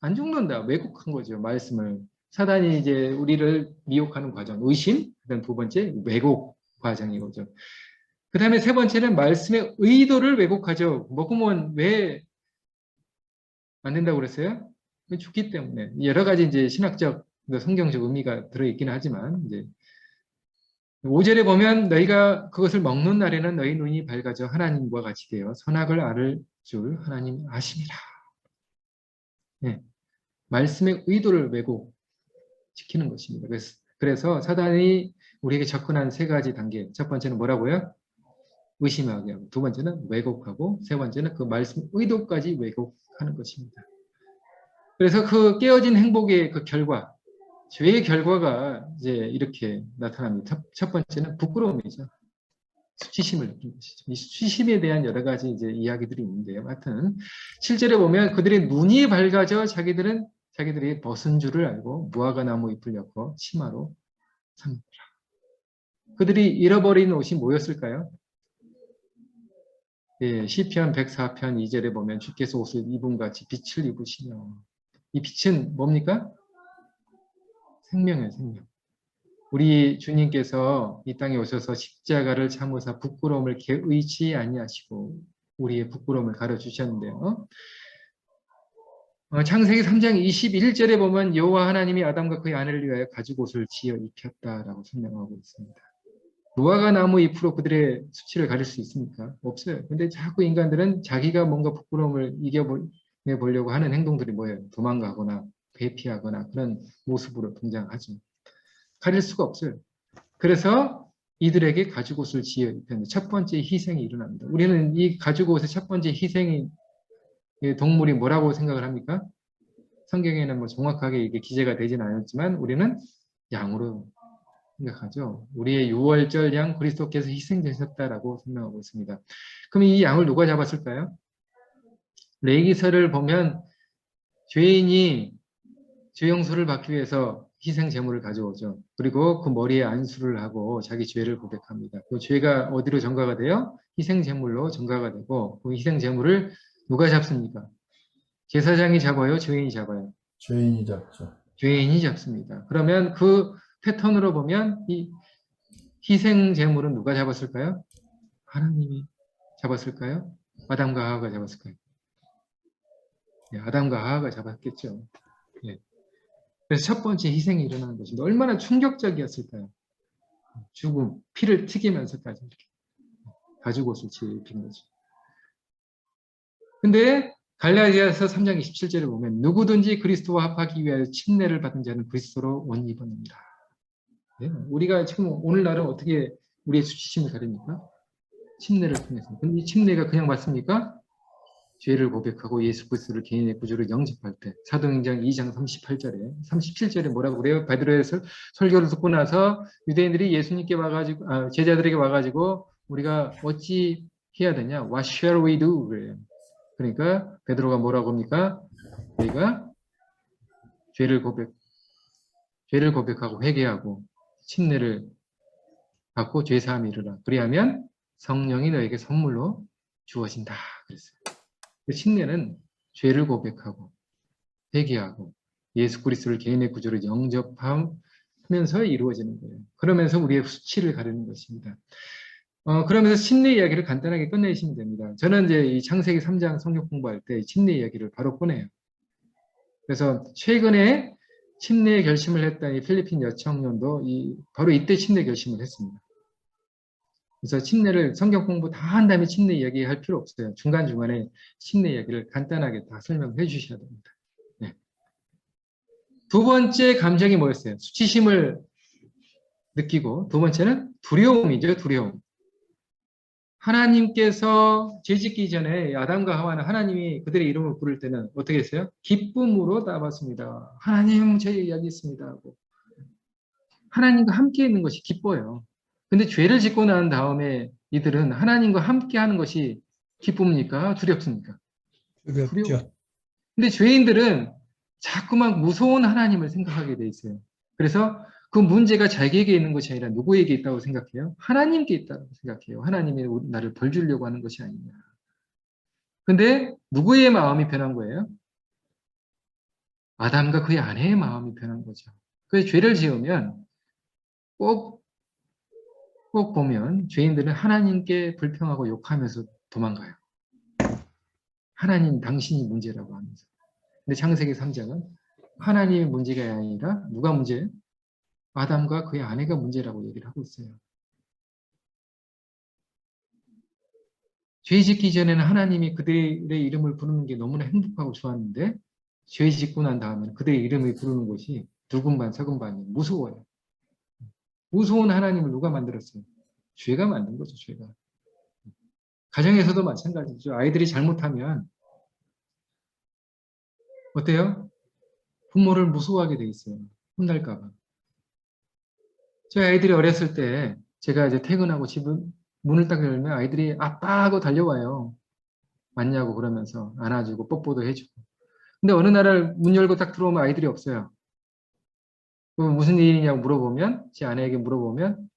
안 죽는다. 왜곡한 거죠. 말씀을. 사단이 이제 우리를 미혹하는 과정. 의심. 그다음 두 번째 왜곡 과정인 거죠. 그 다음에 세 번째는 말씀의 의도를 왜곡하죠. 먹으면 왜 안 된다고 그랬어요? 죽기 때문에. 여러 가지 이제 신학적, 성경적 의미가 들어있기는 하지만, 이제 5절에 보면 너희가 그것을 먹는 날에는 너희 눈이 밝아져 하나님과 같이 되어 선악을 알을 줄 하나님 아심이라. 네. 말씀의 의도를 왜곡시키는 것입니다. 그래서 사단이 우리에게 접근한 세 가지 단계. 첫 번째는 뭐라고요? 의심하게 하고, 두 번째는 왜곡하고, 세 번째는 그 말씀 의도까지 왜곡하는 것입니다. 그래서 그 깨어진 행복의 그 결과, 죄의 결과가 이제 이렇게 나타납니다. 첫 번째는 부끄러움이죠. 수치심을 느낀 것이죠. 이 수치심에 대한 여러 가지 이제 이야기들이 있는데요. 하여튼 7절에 보면 그들의 눈이 밝아져 자기들이 벗은 줄을 알고 무화과 나무 잎을 엮어 치마로 삼더라. 그들이 잃어버린 옷이 뭐였을까요? 예, 시편 104편 2절에 보면 주께서 옷을 입은 같이 빛을 입으시며, 이 빛은 뭡니까? 생명이에요, 생명. 우리 주님께서 이 땅에 오셔서 십자가를 참으사 부끄러움을 개의치 아니하시고 우리의 부끄러움을 가려주셨는데요. 창세기 3장 21절에 보면 여호와 하나님이 아담과 그의 아내를 위하여 가죽 옷을 지어 입혔다라고 설명하고 있습니다. 무화과 나무 잎으로 그들의 수치를 가릴 수 있습니까? 없어요. 근데 자꾸 인간들은 자기가 뭔가 부끄러움을 이겨보려고 하는 행동들이 뭐예요? 도망가거나 회피하거나 그런 모습으로 등장하죠. 가릴 수가 없어요. 그래서 이들에게 가죽옷을 지어 입혔는데 첫 번째 희생이 일어납니다. 우리는 이 가죽옷의 첫 번째 희생이 동물이 뭐라고 생각을 합니까? 성경에는 뭐 정확하게 이게 기재가 되지는 않았지만 우리는 양으로 생각하죠. 우리의 유월절 양 그리스도께서 희생되셨다라고 설명하고 있습니다. 그럼 이 양을 누가 잡았을까요? 레위기서를 보면 죄인이 죄 용서를 받기 위해서 희생 제물을 가져오죠. 그리고 그 머리에 안수를 하고 자기 죄를 고백합니다. 그 죄가 어디로 전가가 돼요? 희생 제물로 전가가 되고 그 희생 제물을 누가 잡습니까? 제사장이 잡아요? 죄인이 잡아요? 죄인이 잡죠. 죄인이 잡습니다. 그러면 그 패턴으로 보면 이 희생 제물은 누가 잡았을까요? 하나님이 잡았을까요? 아담과 하와가 잡았을까요? 네, 아담과 하와가 잡았겠죠. 네. 그래서 첫 번째 희생이 일어나는 것입니다. 얼마나 충격적이었을까요? 죽음, 피를 튀기면서까지 이렇게 가죽옷을 입힌 거죠. 근데 갈라디아서 3장 27절에 보면 누구든지 그리스도와 합하기 위하여 침례를 받은 자는 그리스도로 옷 입었느니라. 네, 우리가 지금 오늘날은 어떻게 우리의 수치심을 가립니까? 침례를 통해서. 근데 이 침례가 그냥 맞습니까? 죄를 고백하고 예수 그리스도를 개인의 구주로 영접할 때 사도행전 2장 38절에 37절에 뭐라고 그래요? 베드로의 설교를 듣고 나서 유대인들이 예수님께 와가지고 제자들에게 와가지고 우리가 어찌 해야 되냐? What shall we do? 그래요. 그러니까 베드로가 뭐라고 합니까? 우리가 죄를 고백하고 회개하고 침례를 받고 죄 사함이 이르라. 그리하면 성령이 너에게 선물로 주어진다. 그랬어요. 그 침례는 죄를 고백하고 회개하고 예수 그리스도를 개인의 구주로 영접하면서 이루어지는 거예요. 그러면서 우리의 수치를 가르는 것입니다. 그러면서 침례 이야기를 간단하게 끝내시면 됩니다. 저는 이제 이 창세기 3장 성경 공부할 때 침례 이야기를 바로 꺼내요. 그래서 최근에 침례 결심을 했던 이 필리핀 여청년도 바로 이때 침례 결심을 했습니다. 그래서 침례를 성경 공부 다 한 다음에 침례 이야기 할 필요 없어요. 중간중간에 침례 이야기를 간단하게 다 설명해 주셔야 됩니다. 네. 두 번째 감정이 뭐였어요? 수치심을 느끼고 두 번째는 두려움이죠. 두려움. 하나님께서 죄짓기 전에 아담과 하와는 하나님이 그들의 이름을 부를 때는 어떻게 했어요? 기쁨으로 답았습니다. 하나님 저희 여기 있습니다 하고 하나님과 함께 있는 것이 기뻐요. 근데 죄를 짓고 난 다음에 이들은 하나님과 함께 하는 것이 기쁩니까? 두렵습니까? 두려워. 두렵죠. 근데 죄인들은 자꾸만 무서운 하나님을 생각하게 돼 있어요. 그래서 그 문제가 자기에게 있는 것이 아니라 누구에게 있다고 생각해요? 하나님께 있다고 생각해요. 하나님이 나를 벌 주려고 하는 것이 아니냐. 근데 누구의 마음이 변한 거예요? 아담과 그의 아내의 마음이 변한 거죠. 그래서 죄를 지으면 꼭 보면 죄인들은 하나님께 불평하고 욕하면서 도망가요. 하나님 당신이 문제라고 하면서. 근데 창세기 3장은 하나님의 문제가 아니라 누가 문제예요? 아담과 그의 아내가 문제라고 얘기를 하고 있어요. 죄 짓기 전에는 하나님이 그들의 이름을 부르는 게 너무나 행복하고 좋았는데 죄 짓고 난 다음에는 그들의 이름을 부르는 것이 붉은 반 썩은 반이 무서워요. 무서운 하나님을 누가 만들었어요? 죄가 만든 거죠. 죄가. 가정에서도 마찬가지죠. 아이들이 잘못하면 어때요? 부모를 무서워하게 돼 있어요. 혼날까 봐. 저희 아이들이 어렸을 때 제가 이제 퇴근하고 집은 문을 딱 열면 아이들이 아빠 하고 달려와요. 맞냐고 그러면서 안아주고 뽀뽀도 해주고. 근데 어느 날 문 열고 딱 들어오면 아이들이 없어요. 그럼 무슨 일이냐고 물어보면 제 아내에게 물어보면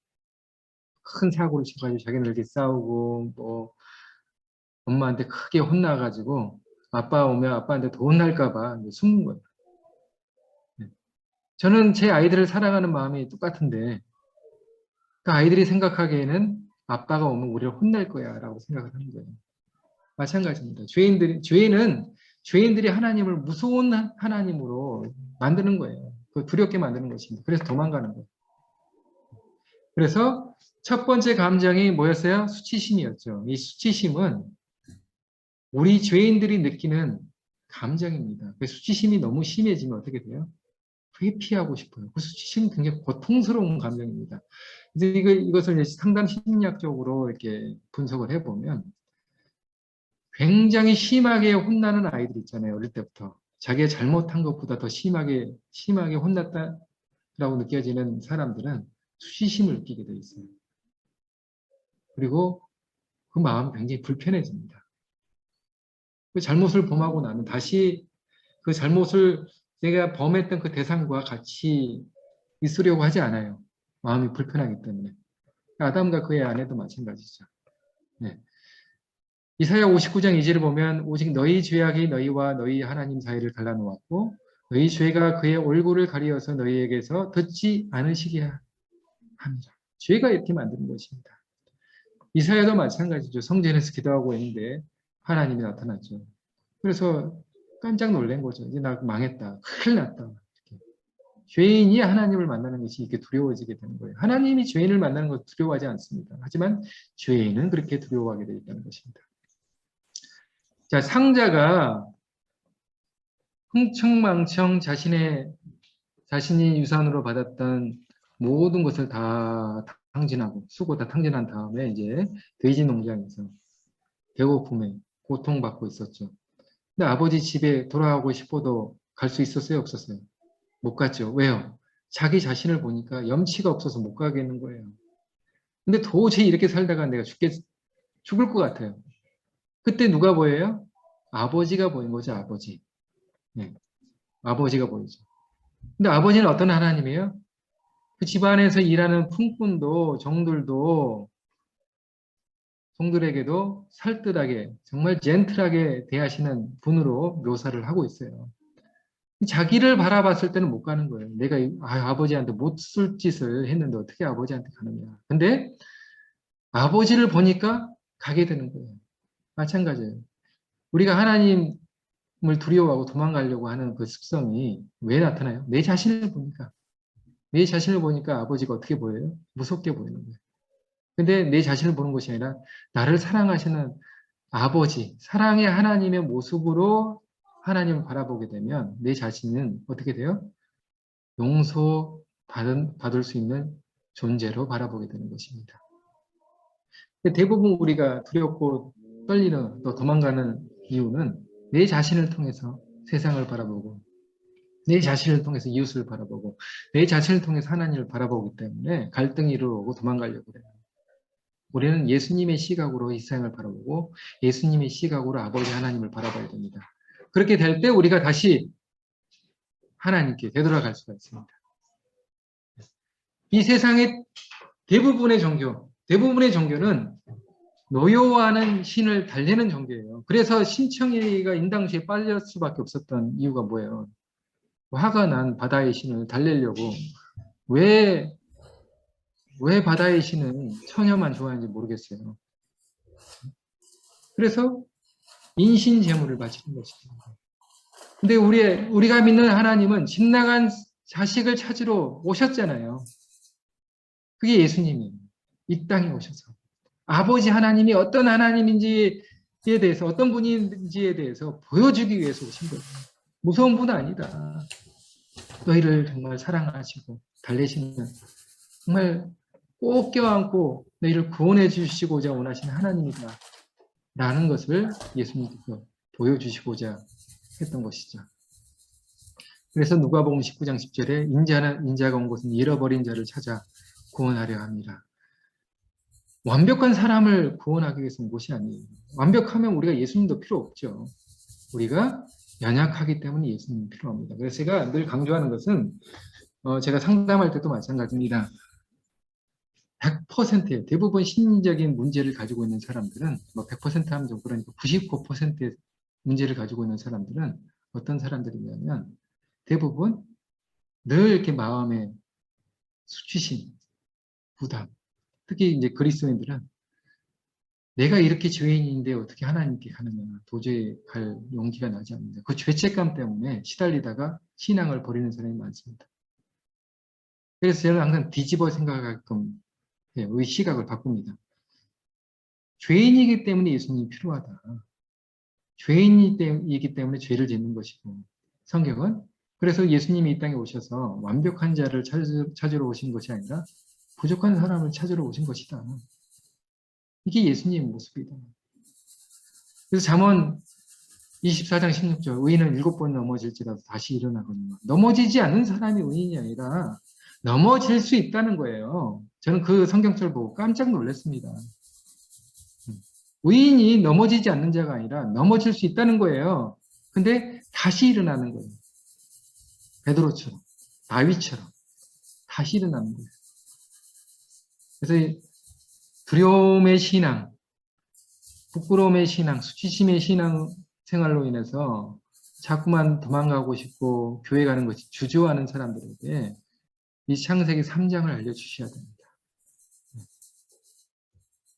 큰 사고를 쳐가지고 자기네들끼리 싸우고 뭐 엄마한테 크게 혼나가지고 아빠 오면 아빠한테 더 혼날까 봐 숨은 거예요. 저는 제 아이들을 사랑하는 마음이 똑같은데 그 아이들이 생각하기에는 아빠가 오면 우리를 혼낼 거야 라고 생각을 하는 거예요. 마찬가지입니다. 죄인들이 하나님을 무서운 하나님으로 만드는 거예요. 두렵게 만드는 것입니다. 그래서 도망가는 거예요. 그래서 첫 번째 감정이 뭐였어요? 수치심이었죠. 이 수치심은 우리 죄인들이 느끼는 감정입니다. 수치심이 너무 심해지면 어떻게 돼요? 회피하고 싶어요. 그 수치심은 굉장히 고통스러운 감정입니다. 이제 이것을 상담 심리학적으로 이렇게 분석을 해보면 굉장히 심하게 혼나는 아이들 있잖아요. 어릴 때부터. 자기가 잘못한 것보다 더 심하게 혼났다라고 느껴지는 사람들은 수치심을 느끼게 돼 있어요. 그리고 그 마음이 굉장히 불편해집니다. 그 잘못을 범하고 나면 다시 그 잘못을 내가 범했던 그 대상과 같이 있으려고 하지 않아요. 마음이 불편하기 때문에. 아담과 그의 아내도 마찬가지죠. 네. 이사야 59장 2절을 보면 오직 너희 죄악이 너희와 너희 하나님 사이를 갈라놓았고 너희 죄가 그의 얼굴을 가리어서 너희에게서 듣지 않으시게 합니다. 죄가 이렇게 만드는 것입니다. 이사야도 마찬가지죠. 성전에서 기도하고 있는데 하나님이 나타났죠. 그래서 깜짝 놀란 거죠. 이제 나 망했다. 큰일 났다. 이렇게. 죄인이 하나님을 만나는 것이 이렇게 두려워지게 되는 거예요. 하나님이 죄인을 만나는 것 두려워하지 않습니다. 하지만 죄인은 그렇게 두려워하게 되어 있다는 것입니다. 자, 상자가 흥청망청 자신이 유산으로 받았던 모든 것을 다 탕진하고, 수고 다 탕진한 다음에 이제 돼지 농장에서 배고픔에 고통받고 있었죠. 근데 아버지 집에 돌아가고 싶어도 갈 수 있었어요, 없었어요? 못 갔죠. 왜요? 자기 자신을 보니까 염치가 없어서 못 가겠는 거예요. 근데 도저히 이렇게 살다가 내가 죽을 것 같아요. 그때 누가 보여요? 아버지가 보인 거죠, 아버지. 네, 아버지가 보이죠. 근데 아버지는 어떤 하나님이에요? 그 집안에서 일하는 품꾼도, 종들에게도 살뜰하게, 정말 젠틀하게 대하시는 분으로 묘사를 하고 있어요. 자기를 바라봤을 때는 못 가는 거예요. 내가 아버지한테 못 쓸 짓을 했는데 어떻게 아버지한테 가느냐. 근데 아버지를 보니까 가게 되는 거예요. 마찬가지예요. 우리가 하나님을 두려워하고 도망가려고 하는 그 습성이 왜 나타나요? 내 자신을 보니까. 내 자신을 보니까 아버지가 어떻게 보여요? 무섭게 보이는 거예요. 근데 내 자신을 보는 것이 아니라 나를 사랑하시는 아버지, 사랑의 하나님의 모습으로 하나님을 바라보게 되면 내 자신은 어떻게 돼요? 받을 수 있는 존재로 바라보게 되는 것입니다. 대부분 우리가 두렵고 떨리는 또 도망가는 이유는 내 자신을 통해서 세상을 바라보고 내 자신을 통해서 이웃을 바라보고 내 자신을 통해서 하나님을 바라보기 때문에 갈등이 일어나고 도망가려고 해요. 우리는 예수님의 시각으로 이 세상을 바라보고 예수님의 시각으로 아버지 하나님을 바라봐야 됩니다. 그렇게 될 때 우리가 다시 하나님께 되돌아갈 수가 있습니다. 이 세상의 대부분의 종교는 노여워하는 신을 달래는 종교예요. 그래서 신청이가 인당시에 빠질 수밖에 없었던 이유가 뭐예요? 화가 난 바다의 신을 달래려고 왜 바다의 신은 처녀만 좋아하는지 모르겠어요. 그래서 인신제물을 바치는 것입니다. 근데 우리가 믿는 하나님은 집 나간 자식을 찾으러 오셨잖아요. 그게 예수님이에요. 이 땅에 오셔서. 아버지 하나님이 어떤 하나님인지에 대해서, 어떤 분인지에 대해서 보여주기 위해서 오신 거예요. 무서운 분 아니다. 너희를 정말 사랑하시고 달래시는, 정말 꼭 껴안고 너희를 구원해 주시고자 원하시는 하나님이다. 라는 것을 예수님께서 보여주시고자 했던 것이죠. 그래서 누가복음 19장 10절에 인자가 온 것은 잃어버린 자를 찾아 구원하려 합니다. 완벽한 사람을 구원하기 위해서 온 것이 아니에요. 완벽하면 우리가 예수님도 필요 없죠. 우리가 연약하기 때문에 예수님이 필요합니다. 그래서 제가 늘 강조하는 것은 제가 상담할 때도 마찬가지입니다. 100%예요. 대부분 심리적인 문제를 가지고 있는 사람들은 100% 하면 좀 그러니까 99%의 문제를 가지고 있는 사람들은 어떤 사람들이냐면 대부분 늘 이렇게 마음에 수치심, 부담, 특히 이제 그리스도인들은 내가 이렇게 죄인인데 어떻게 하나님께 가느냐, 도저히 갈 용기가 나지 않는다. 그 죄책감 때문에 시달리다가 신앙을 버리는 사람이 많습니다. 그래서 저는 항상 뒤집어 생각하게끔 의 시각을 바꿉니다. 죄인이기 때문에 예수님이 필요하다. 죄인이기 때문에 죄를 짓는 것이고, 성경은 그래서 예수님이 이 땅에 오셔서 완벽한 자를 찾으러 오신 것이 아니라 부족한 사람을 찾으러 오신 것이다. 이게 예수님의 모습이다. 그래서 잠언 24장 16절, 의인은 7번 넘어질지라도 다시 일어나거니와. 넘어지지 않는 사람이 의인이 아니라 넘어질 수 있다는 거예요. 저는 그 성경절 보고 깜짝 놀랐습니다. 의인이 넘어지지 않는 자가 아니라 넘어질 수 있다는 거예요. 근데 다시 일어나는 거예요. 베드로처럼, 다윗처럼 다시 일어나는 거예요. 그래서 두려움의 신앙, 부끄러움의 신앙, 수치심의 신앙 생활로 인해서 자꾸만 도망가고 싶고 교회 가는 것이 주저하는 사람들에게 이 창세기 3장을 알려주셔야 됩니다.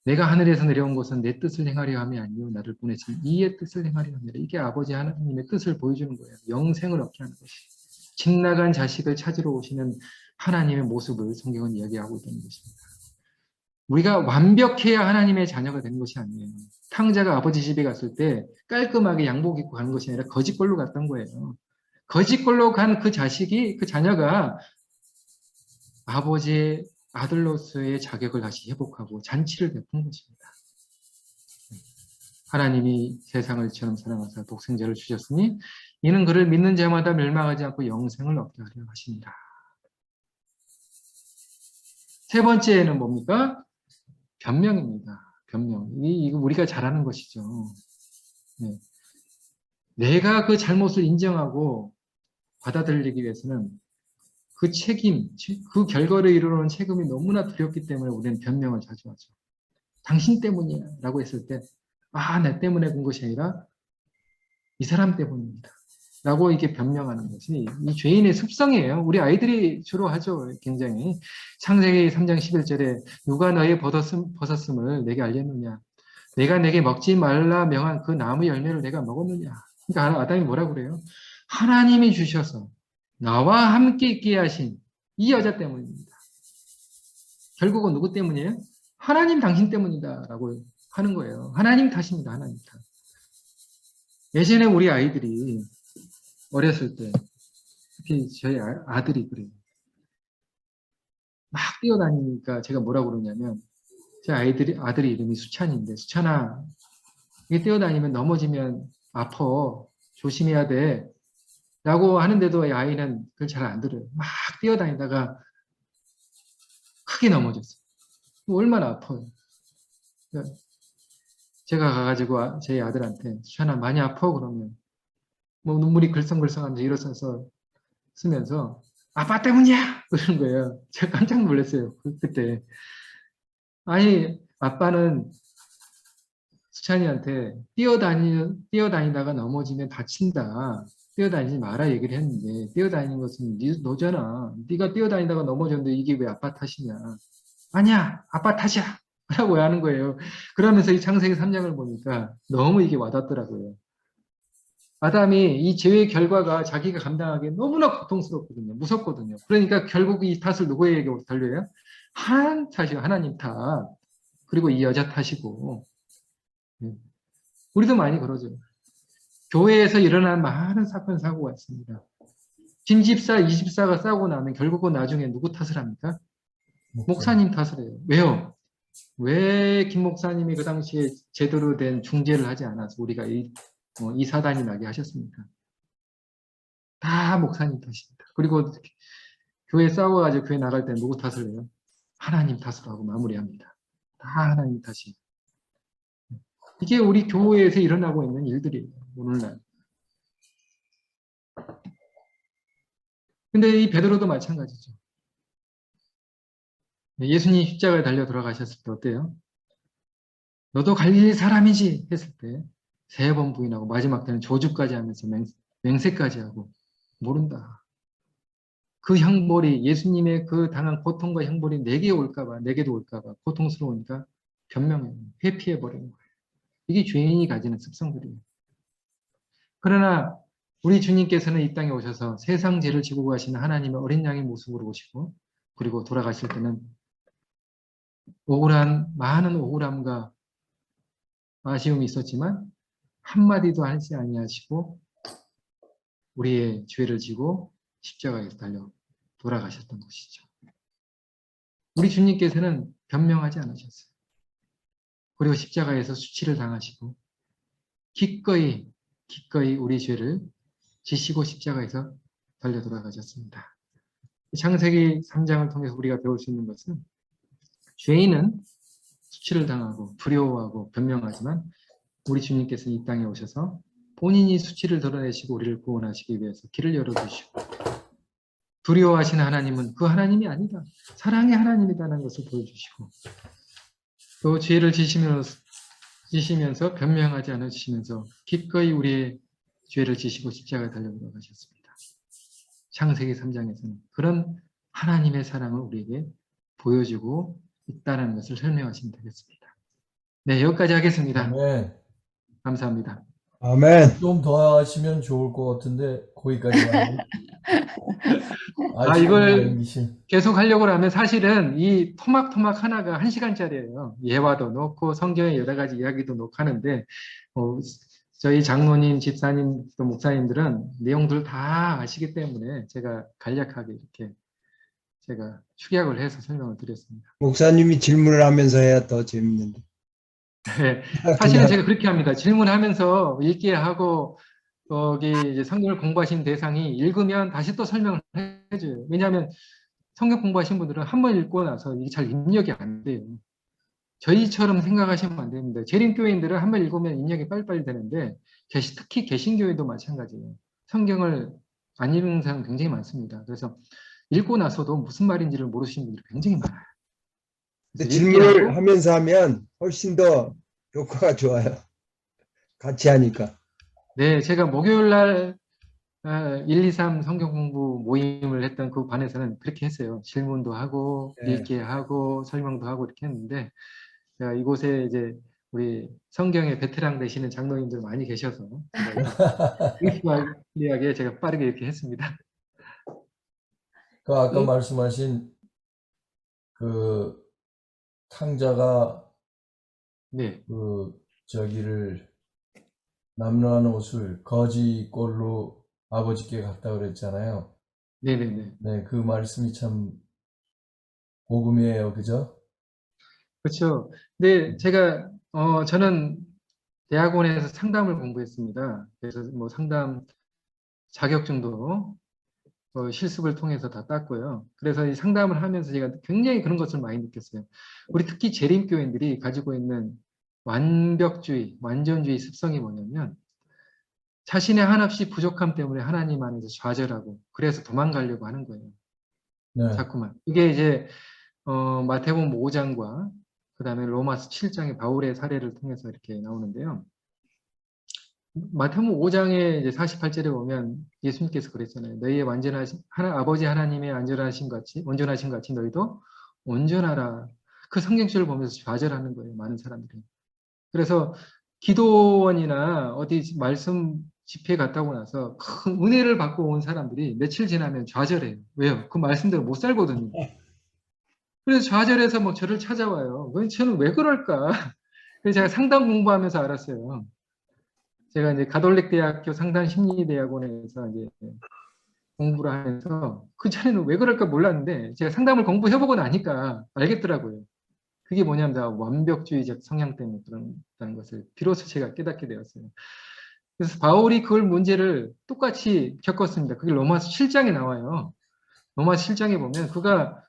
내가 하늘에서 내려온 것은 내 뜻을 행하려 함이 아니요 나를 보내신 이의 뜻을 행하려 함이라. 이게 아버지 하나님의 뜻을 보여주는 거예요. 영생을 얻게 하는 것이. 집 나간 자식을 찾으러 오시는 하나님의 모습을 성경은 이야기하고 있는 것입니다. 우리가 완벽해야 하나님의 자녀가 되는 것이 아니에요. 탕자가 아버지 집에 갔을 때 깔끔하게 양복 입고 가는 것이 아니라 거짓골로 갔던 거예요. 거짓골로 간 그 자식이, 그 자녀가 아버지의 아들로서의 자격을 다시 회복하고 잔치를 베푼 것입니다. 하나님이 세상을 이처럼 사랑하사 독생자를 주셨으니 이는 그를 믿는 자마다 멸망하지 않고 영생을 얻게 하려 하십니다. 세 번째는 뭡니까? 변명입니다. 변명. 이거 우리가 잘하는 것이죠. 네. 내가 그 잘못을 인정하고 받아들이기 위해서는 그 책임, 그 결과를 이루는 책임이 너무나 두렵기 때문에 우리는 변명을 자주 하죠. 당신 때문이야 라고 했을 때, 내 때문에 본 것이 아니라 이 사람 때문입니다. 라고 이렇게 변명하는 것이 이 죄인의 습성이에요. 우리 아이들이 주로 하죠. 굉장히. 창세기 3장 11절에 누가 너의 벗었음을 내게 알렸느냐. 내가 내게 먹지 말라 명한 그 나무 열매를 내가 먹었느냐. 그러니까 아담이 뭐라고 그래요? 하나님이 주셔서 나와 함께 있게 하신 이 여자 때문입니다. 결국은 누구 때문이에요? 하나님 당신 때문이다 라고 하는 거예요. 하나님 탓입니다. 하나님 탓. 예전에 우리 아이들이 어렸을 때 특히 저희 아들이 그래요. 막 뛰어다니니까 제가 뭐라고 그러냐면 제 아들이 이름이 수찬인데 수찬아 이게 뛰어다니면 넘어지면 아파 조심해야 돼 라고 하는데도 이 아이는 그걸 잘 안 들어요. 막 뛰어다니다가 크게 넘어졌어요. 얼마나 아파요. 제가 가가지고 제 아들한테 수찬아 많이 아파 그러면 뭐 눈물이 글썽글썽하면서 일어서서 쓰면서 아빠 때문이야 그러는 거예요. 제가 깜짝 놀랐어요. 그때 아니 아빠는 수찬이한테 뛰어다니다가 넘어지면 다친다. 뛰어다니지 마라 얘기를 했는데 뛰어다니는 것은 너잖아. 네가 뛰어다니다가 넘어졌는데 이게 왜 아빠 탓이냐. 아니야 아빠 탓이야 라고 하는 거예요. 그러면서 이 창세기 3장을 보니까 너무 이게 와닿더라고요. 아담이 이 죄의 결과가 자기가 감당하기에 너무나 고통스럽거든요. 무섭거든요. 그러니까 결국 이 탓을 누구에게 돌려요? 하나님 탓. 그리고 이 여자 탓이고. 우리도 많이 그러죠. 교회에서 일어난 많은 사건, 사고가 있습니다. 김 집사, 이 집사가 싸우고 나면 결국은 나중에 누구 탓을 합니까? 목사님 탓을 해요. 왜요? 왜 김 목사님이 그 당시에 제대로 된 중재를 하지 않아서 우리가 이 사단이 나게 하셨습니까? 다 목사님 탓입니다. 그리고 교회 싸워가지고 교회 나갈 때 누구 탓을 해요? 하나님 탓으로 하고 마무리합니다. 다 하나님 탓이. 이게 우리 교회에서 일어나고 있는 일들이에요. 오늘날. 근데 이 베드로도 마찬가지죠. 예수님 십자가에 달려 돌아가셨을 때 어때요? 너도 갈릴리 사람이지 했을 때 3번 부인하고 마지막 때는 조주까지 하면서 맹세까지 하고 모른다. 그 형벌이 예수님의 그 당한 고통과 형벌이 내게 올까봐 내게도 올까봐 고통스러우니까 변명해 회피해버리는 거예요. 이게 죄인이 가지는 습성들이에요. 그러나 우리 주님께서는 이 땅에 오셔서 세상 죄를 지고 가시는 하나님의 어린 양의 모습으로 오시고 그리고 돌아가실 때는 많은 억울함과 아쉬움이 있었지만 한마디도 하지 아니하시고 우리의 죄를 지고 십자가에서 달려 돌아가셨던 것이죠. 우리 주님께서는 변명하지 않으셨어요. 그리고 십자가에서 수치를 당하시고 기꺼이 우리 죄를 지시고 십자가에서 달려 돌아가셨습니다. 창세기 3장을 통해서 우리가 배울 수 있는 것은 죄인은 수치를 당하고 두려워하고 변명하지만 우리 주님께서 이 땅에 오셔서 본인이 수치를 드러내시고 우리를 구원하시기 위해서 길을 열어주시고 두려워하시는 하나님은 그 하나님이 아니다. 사랑의 하나님이라는 것을 보여주시고 또 죄를 지시면서 변명하지 않으시면서 기꺼이 우리의 죄를 지시고 십자가에 달려 돌아가셨습니다. 창세기 3장에서는 그런 하나님의 사랑을 우리에게 보여주고 있다는 것을 설명하시면 되겠습니다. 네, 여기까지 하겠습니다. 아멘. 감사합니다. 아멘. 좀 더 하시면 좋을 것 같은데 거기까지만. 시간을 이걸 넘기신. 계속 하려고 하면 사실은 이 토막토막 하나가 1시간짜리예요. 예화도 넣고 성경의 여러 가지 이야기도 넣고 하는데 어, 저희 장로님, 집사님, 또 목사님들은 내용들 다 아시기 때문에 제가 간략하게 이렇게 제가 축약을 해서 설명을 드렸습니다. 목사님이 질문을 하면서 해야 더 재밌는데. 네, 사실은 그냥 제가 그렇게 합니다. 질문하면서 읽게 하고 거기 이제 성경을 공부하신 대상이 읽으면 다시 또 설명을 해줘요. 왜냐하면 성경 공부하신 분들은 한 번 읽고 나서 이게 잘 입력이 안 돼요. 저희처럼 생각하시면 안 됩니다. 재림교인들은 한 번 읽으면 입력이 빨리빨리 되는데 특히 개신교회도 마찬가지예요. 성경을 안 읽는 사람 굉장히 많습니다. 그래서 읽고 나서도 무슨 말인지를 모르시는 분들이 굉장히 많아요. 그래서 읽게 질문을 하고 하면서 하면 훨씬 더 효과가 좋아요. 같이 하니까. 네, 제가 목요일 날 1, 2, 3 성경 공부 모임을 했던 그 반에서는 그렇게 했어요. 질문도 하고, 예. 읽게 하고, 설명도 하고 이렇게 했는데, 제가 이곳에 이제 우리 성경의 베테랑 되시는 장로님들 많이 계셔서, 리하게 제가 빠르게 이렇게 했습니다. 그 아까 말씀하신 그 탕자가 네, 그 저기를 남루한 옷을 거지 꼴로 아버지께 갖다 그랬잖아요. 네네네. 네, 그 말씀이 참 복음이에요, 그죠? 그렇죠. 근데 제가, 저는 대학원에서 상담을 공부했습니다. 그래서 뭐 상담 자격증도 실습을 통해서 다 땄고요. 그래서 이 상담을 하면서 제가 굉장히 그런 것을 많이 느꼈어요. 우리 특히 재림교인들이 가지고 있는 완벽주의, 완전주의 습성이 뭐냐면 자신의 한없이 부족함 때문에 하나님 안에서 좌절하고 그래서 도망가려고 하는 거예요. 네. 자꾸만. 이게 이제 마태복음 5장과 그다음에 로마서 7장의 바울의 사례를 통해서 이렇게 나오는데요. 마태복음 5장에 이제 48절에 보면 예수님께서 그랬잖아요. 너희의 아버지 하나님의 온전하신 같이 너희도 온전하라. 그 성경줄을 보면서 좌절하는 거예요. 많은 사람들이. 그래서 기도원이나 어디 말씀 집회에 갔다 오고 나서 큰 은혜를 받고 온 사람들이 며칠 지나면 좌절해요. 왜요? 그 말씀대로 못 살거든요. 그래서 좌절해서 뭐 저를 찾아와요. 저는 왜 그럴까? 그래서 제가 상담 공부하면서 알았어요. 제가 이제 가톨릭 대학교 상담 심리대학원에서 이제 공부를 하면서 그 전에는 왜 그럴까 몰랐는데 제가 상담을 공부해보고 나니까 알겠더라고요. 그게 뭐냐면 다 완벽주의적 성향 때문에 그런다는 것을 비로소 제가 깨닫게 되었어요. 그래서 바울이 그걸 문제를 똑같이 겪었습니다. 그게 로마서 7장에 나와요. 로마서 7장에 보면 그가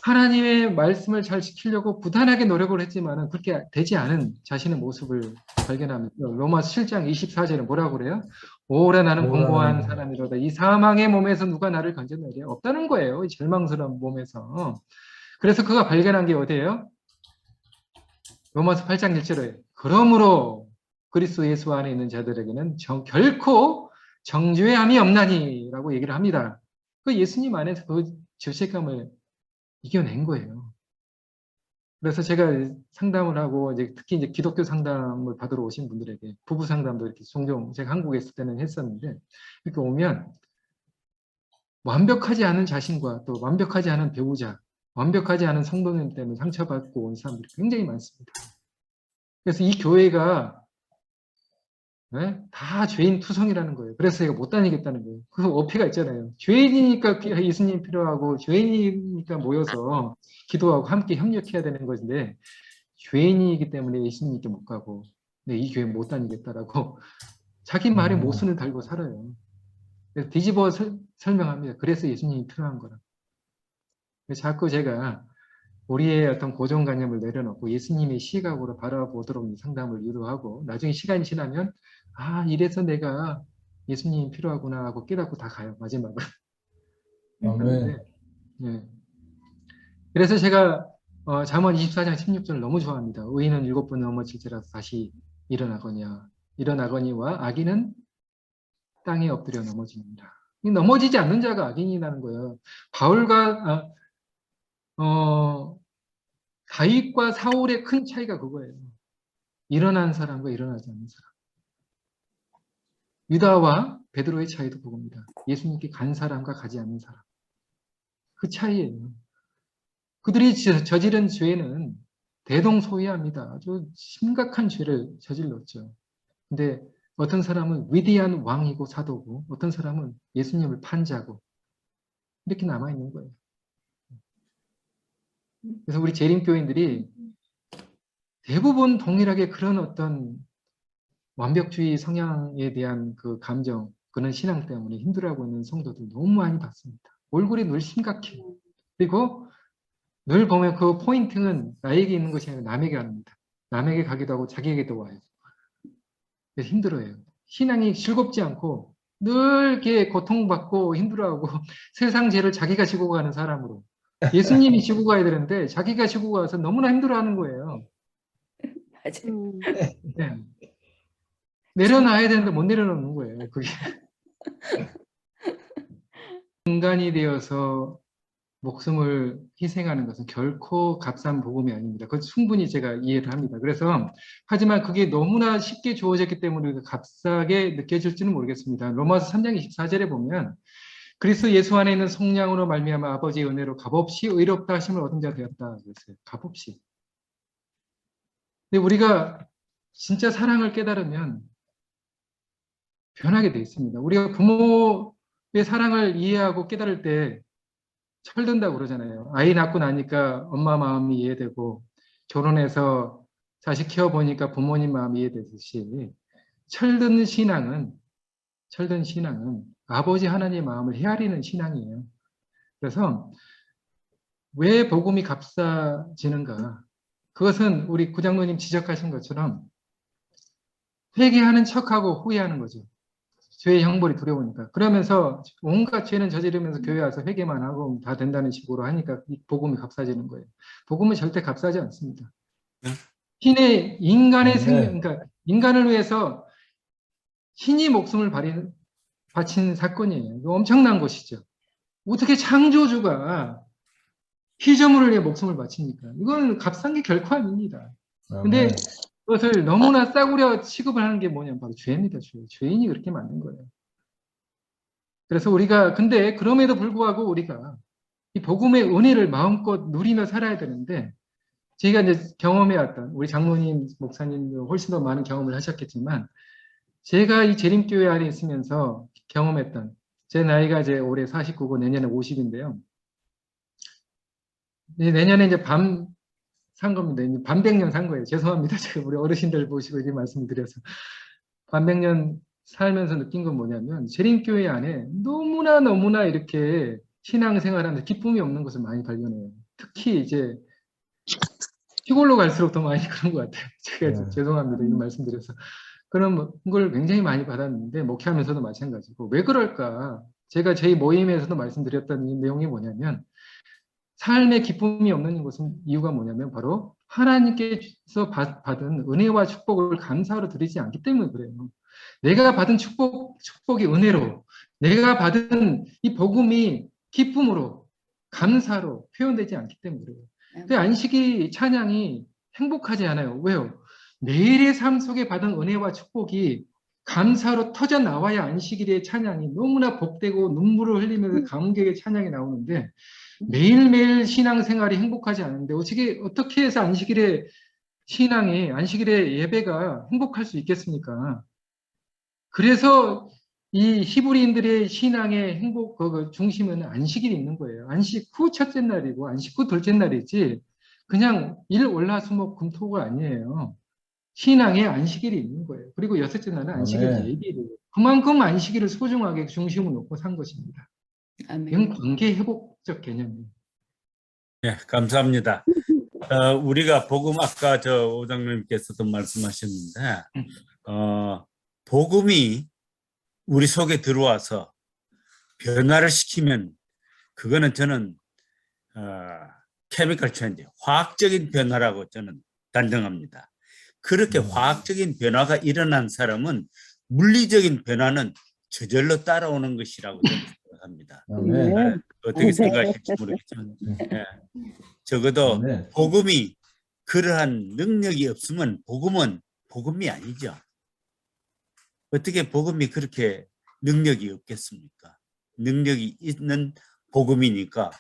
하나님의 말씀을 잘 지키려고 부단하게 노력을 했지만은 그렇게 되지 않은 자신의 모습을 발견하면서 로마서 7장 24절에 뭐라고 그래요? 오라 나는 공고한 사람이로다. 이 사망의 몸에서 누가 나를 건져내랴? 없다는 거예요. 이 절망스러운 몸에서. 그래서 그가 발견한 게 어디예요? 로마서 8장 1절에 그러므로 그리스도 예수 안에 있는 자들에게는 결코 정죄함이 없나니라고 얘기를 합니다. 그 예수님 안에서 그 죄책감을 이겨낸 거예요. 그래서 제가 상담을 하고 이제 특히 이제 기독교 상담을 받으러 오신 분들에게 부부 상담도 이렇게 종종 제가 한국에 있을 때는 했었는데 이렇게 오면 완벽하지 않은 자신과 또 완벽하지 않은 배우자, 완벽하지 않은 성도님 때문에 상처받고 온 사람들이 굉장히 많습니다. 그래서 이 교회가 다 죄인 투성이라는 거예요. 그래서 제가 못 다니겠다는 거예요. 그 어폐가 있잖아요. 죄인이니까 예수님 필요하고 죄인이니까 모여서 기도하고 함께 협력해야 되는 것인데 죄인이기 때문에 예수님께 못 가고 이 교회 못 다니겠다라고 자기 말에 모순을 달고 살아요. 그래서 뒤집어 설명합니다. 그래서 예수님이 필요한 거라. 자꾸 제가 우리의 어떤 고정관념을 내려놓고 예수님의 시각으로 바라보도록 상담을 유도하고 나중에 시간이 지나면 이래서 내가 예수님이 필요하구나 하고 깨닫고 다 가요. 마지막은. 아멘. 네. 그래서 제가 잠언 24장 16절을 너무 좋아합니다. 의인은 7번 넘어질지라도 다시 일어나거니와 악인은 땅에 엎드려 넘어집니다. 넘어지지 않는 자가 악인이라는 거예요. 바울과 다윗과 사울의 큰 차이가 그거예요. 일어난 사람과 일어나지 않는 사람. 유다와 베드로의 차이도 그겁니다. 예수님께 간 사람과 가지 않는 사람. 그 차이예요. 그들이 저지른 죄는 대동소이합니다. 아주 심각한 죄를 저질렀죠. 근데 어떤 사람은 위대한 왕이고 사도고 어떤 사람은 예수님을 판자고 이렇게 남아있는 거예요. 그래서 우리 재림교인들이 대부분 동일하게 그런 어떤 완벽주의 성향에 대한 그 감정, 그런 신앙 때문에 힘들어하고 있는 성도들 너무 많이 봤습니다. 얼굴이 늘 심각해요. 그리고 늘 보면 그 포인트는 나에게 있는 것이 아니라 남에게 갑니다. 남에게 가기도 하고 자기에게도 와요. 그래서 힘들어요. 신앙이 즐겁지 않고 늘 이렇게 고통받고 힘들어하고 세상 죄를 자기가 지고 가는 사람으로 예수님이 지고 가야 되는데 자기가 지고 가서 너무나 힘들어하는 거예요. 맞아요. 네. 내려놔야 되는데 못 내려놓는 거예요. 그게 인간이 되어서 목숨을 희생하는 것은 결코 값싼 복음이 아닙니다. 그건 충분히 제가 이해를 합니다. 그래서 하지만 그게 너무나 쉽게 주어졌기 때문에 우리가 값싸게 느껴질지는 모르겠습니다. 로마서 3장 24절에 보면 그리스도 예수 안에 있는 성령으로 말미암아 아버지의 은혜로 값없이 의롭다 하심을 얻은 자 되었다 그랬어요. 값없이. 근데 우리가 진짜 사랑을 깨달으면 변하게 돼 있습니다. 우리가 부모의 사랑을 이해하고 깨달을 때 철든다고 그러잖아요. 아이 낳고 나니까 엄마 마음이 이해되고 결혼해서 자식 키워보니까 부모님 마음이 이해되듯이 철든 신앙은 아버지 하나님의 마음을 헤아리는 신앙이에요. 그래서 왜 복음이 값싸지는가? 그것은 우리 구장로님 지적하신 것처럼 회개하는 척하고 후회하는 거죠. 죄의 형벌이 두려우니까. 그러면서 온갖 죄는 저지르면서 교회 와서 회개만 하고 다 된다는 식으로 하니까 이 복음이 값싸지는 거예요. 복음은 절대 값싸지 않습니다. 신의 인간의 생명, 그러니까 인간을 위해서 신이 목숨을 바친 사건이에요. 이거 엄청난 것이죠. 어떻게 창조주가 피조물을 위해 목숨을 바칩니까? 이거는 값싼 게 결코 아닙니다. 근데 그것을 너무나 싸구려 취급을 하는 게 뭐냐면 바로 죄입니다. 죄인이 그렇게 만든 거예요. 그래서 우리가 근데 그럼에도 불구하고 우리가 이 복음의 은혜를 마음껏 누리며 살아야 되는데 제가 이제 경험해왔던 우리 장로님, 목사님도 훨씬 더 많은 경험을 하셨겠지만 제가 이 재림교회 안에 있으면서 경험했던 제 나이가 이제 올해 49고 내년에 50인데요. 내년에 이제 산 겁니다. 반백년 산 거예요. 죄송합니다. 제가 우리 어르신들 보시고 이렇게 말씀을 드려서. 반백년 살면서 느낀 건 뭐냐면, 재림교회 안에 너무나 이렇게 신앙생활하는데 기쁨이 없는 것을 많이 발견해요. 특히 이제 시골로 갈수록 더 많이 그런 것 같아요. 제가 죄송합니다. 이런 말씀 드려서. 그런 걸 굉장히 많이 받았는데, 목회하면서도 마찬가지고. 왜 그럴까? 제가 제 모임에서도 말씀드렸던 이 내용이 뭐냐면, 삶의 기쁨이 없는 것은 이유가 뭐냐면 바로 하나님께서 받은 은혜와 축복을 감사로 드리지 않기 때문에 그래요. 내가 받은 축복이 은혜로, 내가 받은 이 복음이 기쁨으로, 감사로 표현되지 않기 때문에 그래요. 그 안식일 찬양이 행복하지 않아요. 왜요? 매일의 삶 속에 받은 은혜와 축복이 감사로 터져 나와야 안식일의 찬양이 너무나 복되고 눈물을 흘리면서 감격의 찬양이 나오는데 매일매일 신앙생활이 행복하지 않은데 어떻게 해서 안식일의 예배가 행복할 수 있겠습니까? 그래서 이 히브리인들의 신앙의 행복, 그 중심은 안식일이 있는 거예요. 안식 후 첫째 날이고 안식 후 둘째 날이지 그냥 일, 월, 화, 수, 목, 금, 토가 아니에요. 신앙에 안식일이 있는 거예요. 그리고 여섯째 날은 안식일 예비를. 그만큼 안식일을 소중하게 중심을 놓고 산 것입니다. 이건 관계 회복적 개념이에요. 네, 감사합니다. 우리가 복음 아까 오장님께서도 말씀하셨는데 복음이 우리 속에 들어와서 변화를 시키면 그거는 저는 케미컬 체인지, 화학적인 변화라고 저는 단정합니다. 그렇게 화학적인 변화가 일어난 사람은 물리적인 변화는 저절로 따라오는 것이라고 저는 생각합니다. 네, 어떻게 생각하실지 모르겠지만 적어도 복음이 그러한 능력이 없으면 복음은 복음이 아니죠. 어떻게 복음이 그렇게 능력이 없겠습니까? 능력이 있는 복음이니까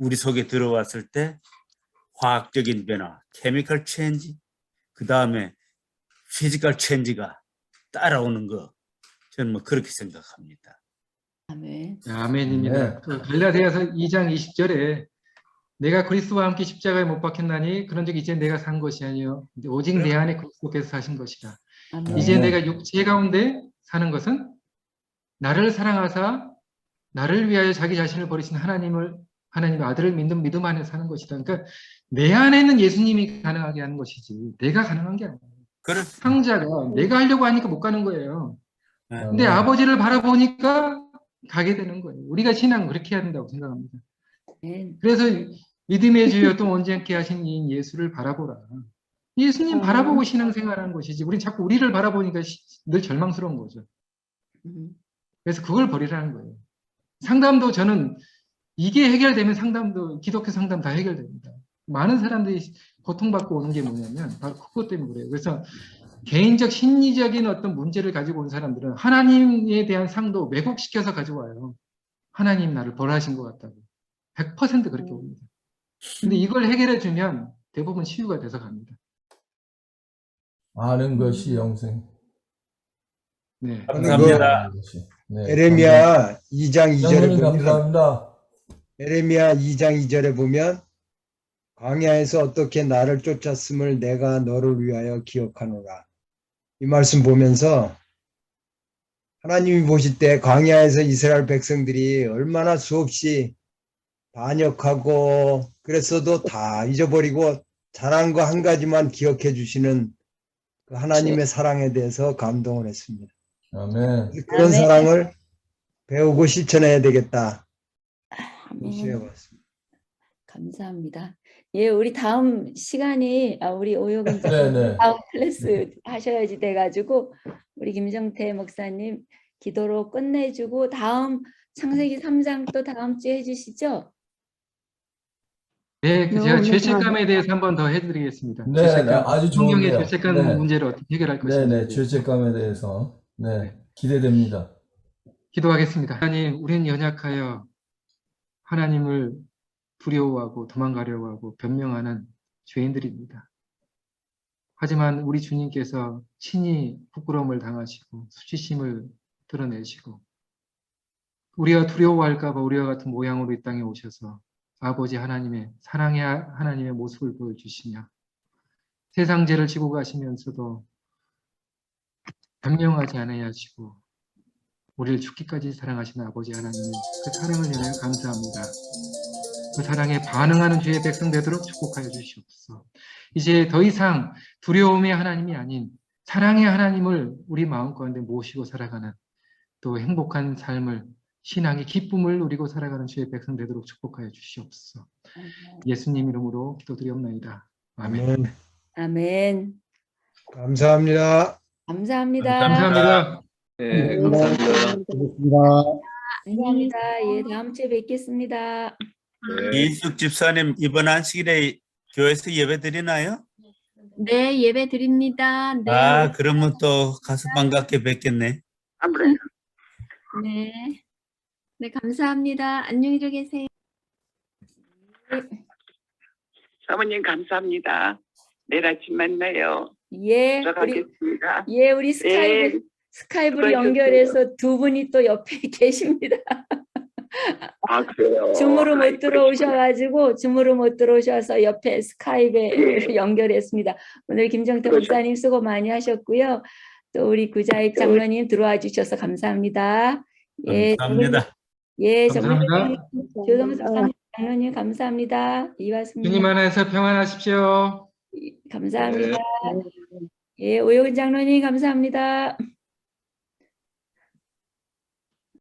우리 속에 들어왔을 때 화학적인 변화, 케미컬 체인지, 그 다음에 피지컬 체인지가 따라오는 거 저는 뭐 그렇게 생각합니다. 아멘. 아멘입니다. 네. 그 갈라디아서 2장 20절에 내가 그리스도와 함께 십자가에 못 박혔나니 그런 적 이제 내가 산 것이 아니요 오직 내 안에 그리스도께서 사신 것이라. 아멘. 이제 아멘. 내가 육체 가운데 사는 것은 나를 사랑하사 나를 위하여 자기 자신을 버리신 하나님의 아들을 믿는 믿음 안에 사는 것이다. 그러니까 내 안에 있는 예수님이 가능하게 하는 것이지 내가 가능한 게 아니에요. 상자가 내가 하려고 하니까 못 가는 거예요. 근데 아버지를 바라보니까 가게 되는 거예요. 우리가 신앙 그렇게 해야 된다고 생각합니다. 아멘. 그래서 믿음의 주여 또 온전케 하신 이 예수를 바라보라. 예수님 바라보고 신앙생활하는 것이지. 우린 자꾸 우리를 바라보니까 늘 절망스러운 거죠. 그래서 그걸 버리라는 거예요. 상담도 저는 이게 해결되면 상담도 기독교 상담 다 해결됩니다. 많은 사람들이 고통받고 오는 게 뭐냐면 바로 그것 때문에 그래요. 그래서 개인적 심리적인 어떤 문제를 가지고 온 사람들은 하나님에 대한 상도 왜곡시켜서 가져와요. 하나님 나를 벌하신 것 같다고. 100% 그렇게 옵니다. 근데 이걸 해결해 주면 대부분 치유가 돼서 갑니다. 아는 것이 영생. 네. 감사합니다. 네, 에레미야 2장 2절에 장로님 보면 감사합니다. 에레미야 2장 2절에 보면 광야에서 어떻게 나를 쫓았음을 내가 너를 위하여 기억하노라. 이 말씀 보면서 하나님이 보실 때 광야에서 이스라엘 백성들이 얼마나 수없이 반역하고 그랬어도 다 잊어버리고 잘한 거 한 가지만 기억해 주시는 그 하나님의 사랑에 대해서 감동을 했습니다. 아멘. 그런 아멘. 사랑을 배우고 실천해야 되겠다. 아멘. 봤습니다. 감사합니다. 예, 우리 다음 시간이 우리 오효근 네네. 다음 클래스 하셔야지 돼가지고 우리 김정태 목사님 기도로 끝내주고 다음 창세기 3장 또 다음 주에 해주시죠? 네, 제가 죄책감에 대해서 한 번 더 해드리겠습니다. 네, 죄책감. 네, 아주 성경의 좋은데요. 죄책감 네. 문제를 어떻게 해결할 것인지. 네네, 죄책감에 대해서. 네, 기대됩니다. 기도하겠습니다. 하나님, 우리는 연약하여 하나님을 두려워하고 도망가려고 하고 변명하는 죄인들입니다. 하지만 우리 주님께서 친히 부끄러움을 당하시고 수치심을 드러내시고 우리가 두려워할까 봐 우리와 같은 모양으로 이 땅에 오셔서 아버지 하나님의 사랑의 하나님의 모습을 보여주시며 세상 죄를 지고 가시면서도 변명하지 않아야 하시고 우리를 죽기까지 사랑하시는 아버지 하나님의 그 사랑을 인하여 감사합니다. 그 사랑에 반응하는 주의 백성 되도록 축복하여 주시옵소서. 이제 더 이상 두려움의 하나님이 아닌 사랑의 하나님을 우리 마음 가운데 모시고 살아가는 또 행복한 삶을 신앙의 기쁨을 누리고 살아가는 주의 백성 되도록 축복하여 주시옵소서. 예수님 이름으로 기도드리옵나이다. 아멘. 아멘. 아멘. 감사합니다. 감사합니다. 감사합니다. 네, 감사합니다. 감사합니다. 예, 다음 주에 뵙겠습니다. 네. 이숙 집사님 이번 안식일에 교회에서 예배 드리나요? 네, 예배 드립니다. 네, 아, 그러면 또 가서 반갑게 뵙겠네. 아무래도 네, 네, 감사합니다. 안녕히 계세요. 사모님 감사합니다. 내일 아침 만나요. 예, 우리 들어가겠습니다. 우리 스카이프로 수고하셨어요. 연결해서 두 분이 또 옆에 계십니다. 아 그래요. 줌으로 못 아이고, 들어오셔가지고 줌으로 못 들어오셔서 옆에 스카이프에 연결했습니다. 오늘 김정태 그러셨- 목사님 수고 많이 하셨고요. 또 우리 구자익 장로님 들어와 주셔서 감사합니다. 예, 감사합니다. 예, 감사합니다. 조동석 장로님 감사합니다. 이왔습니다. 주님 안에서 평안하십시오. 감사합니다. 예, 오효근 장로님 감사합니다.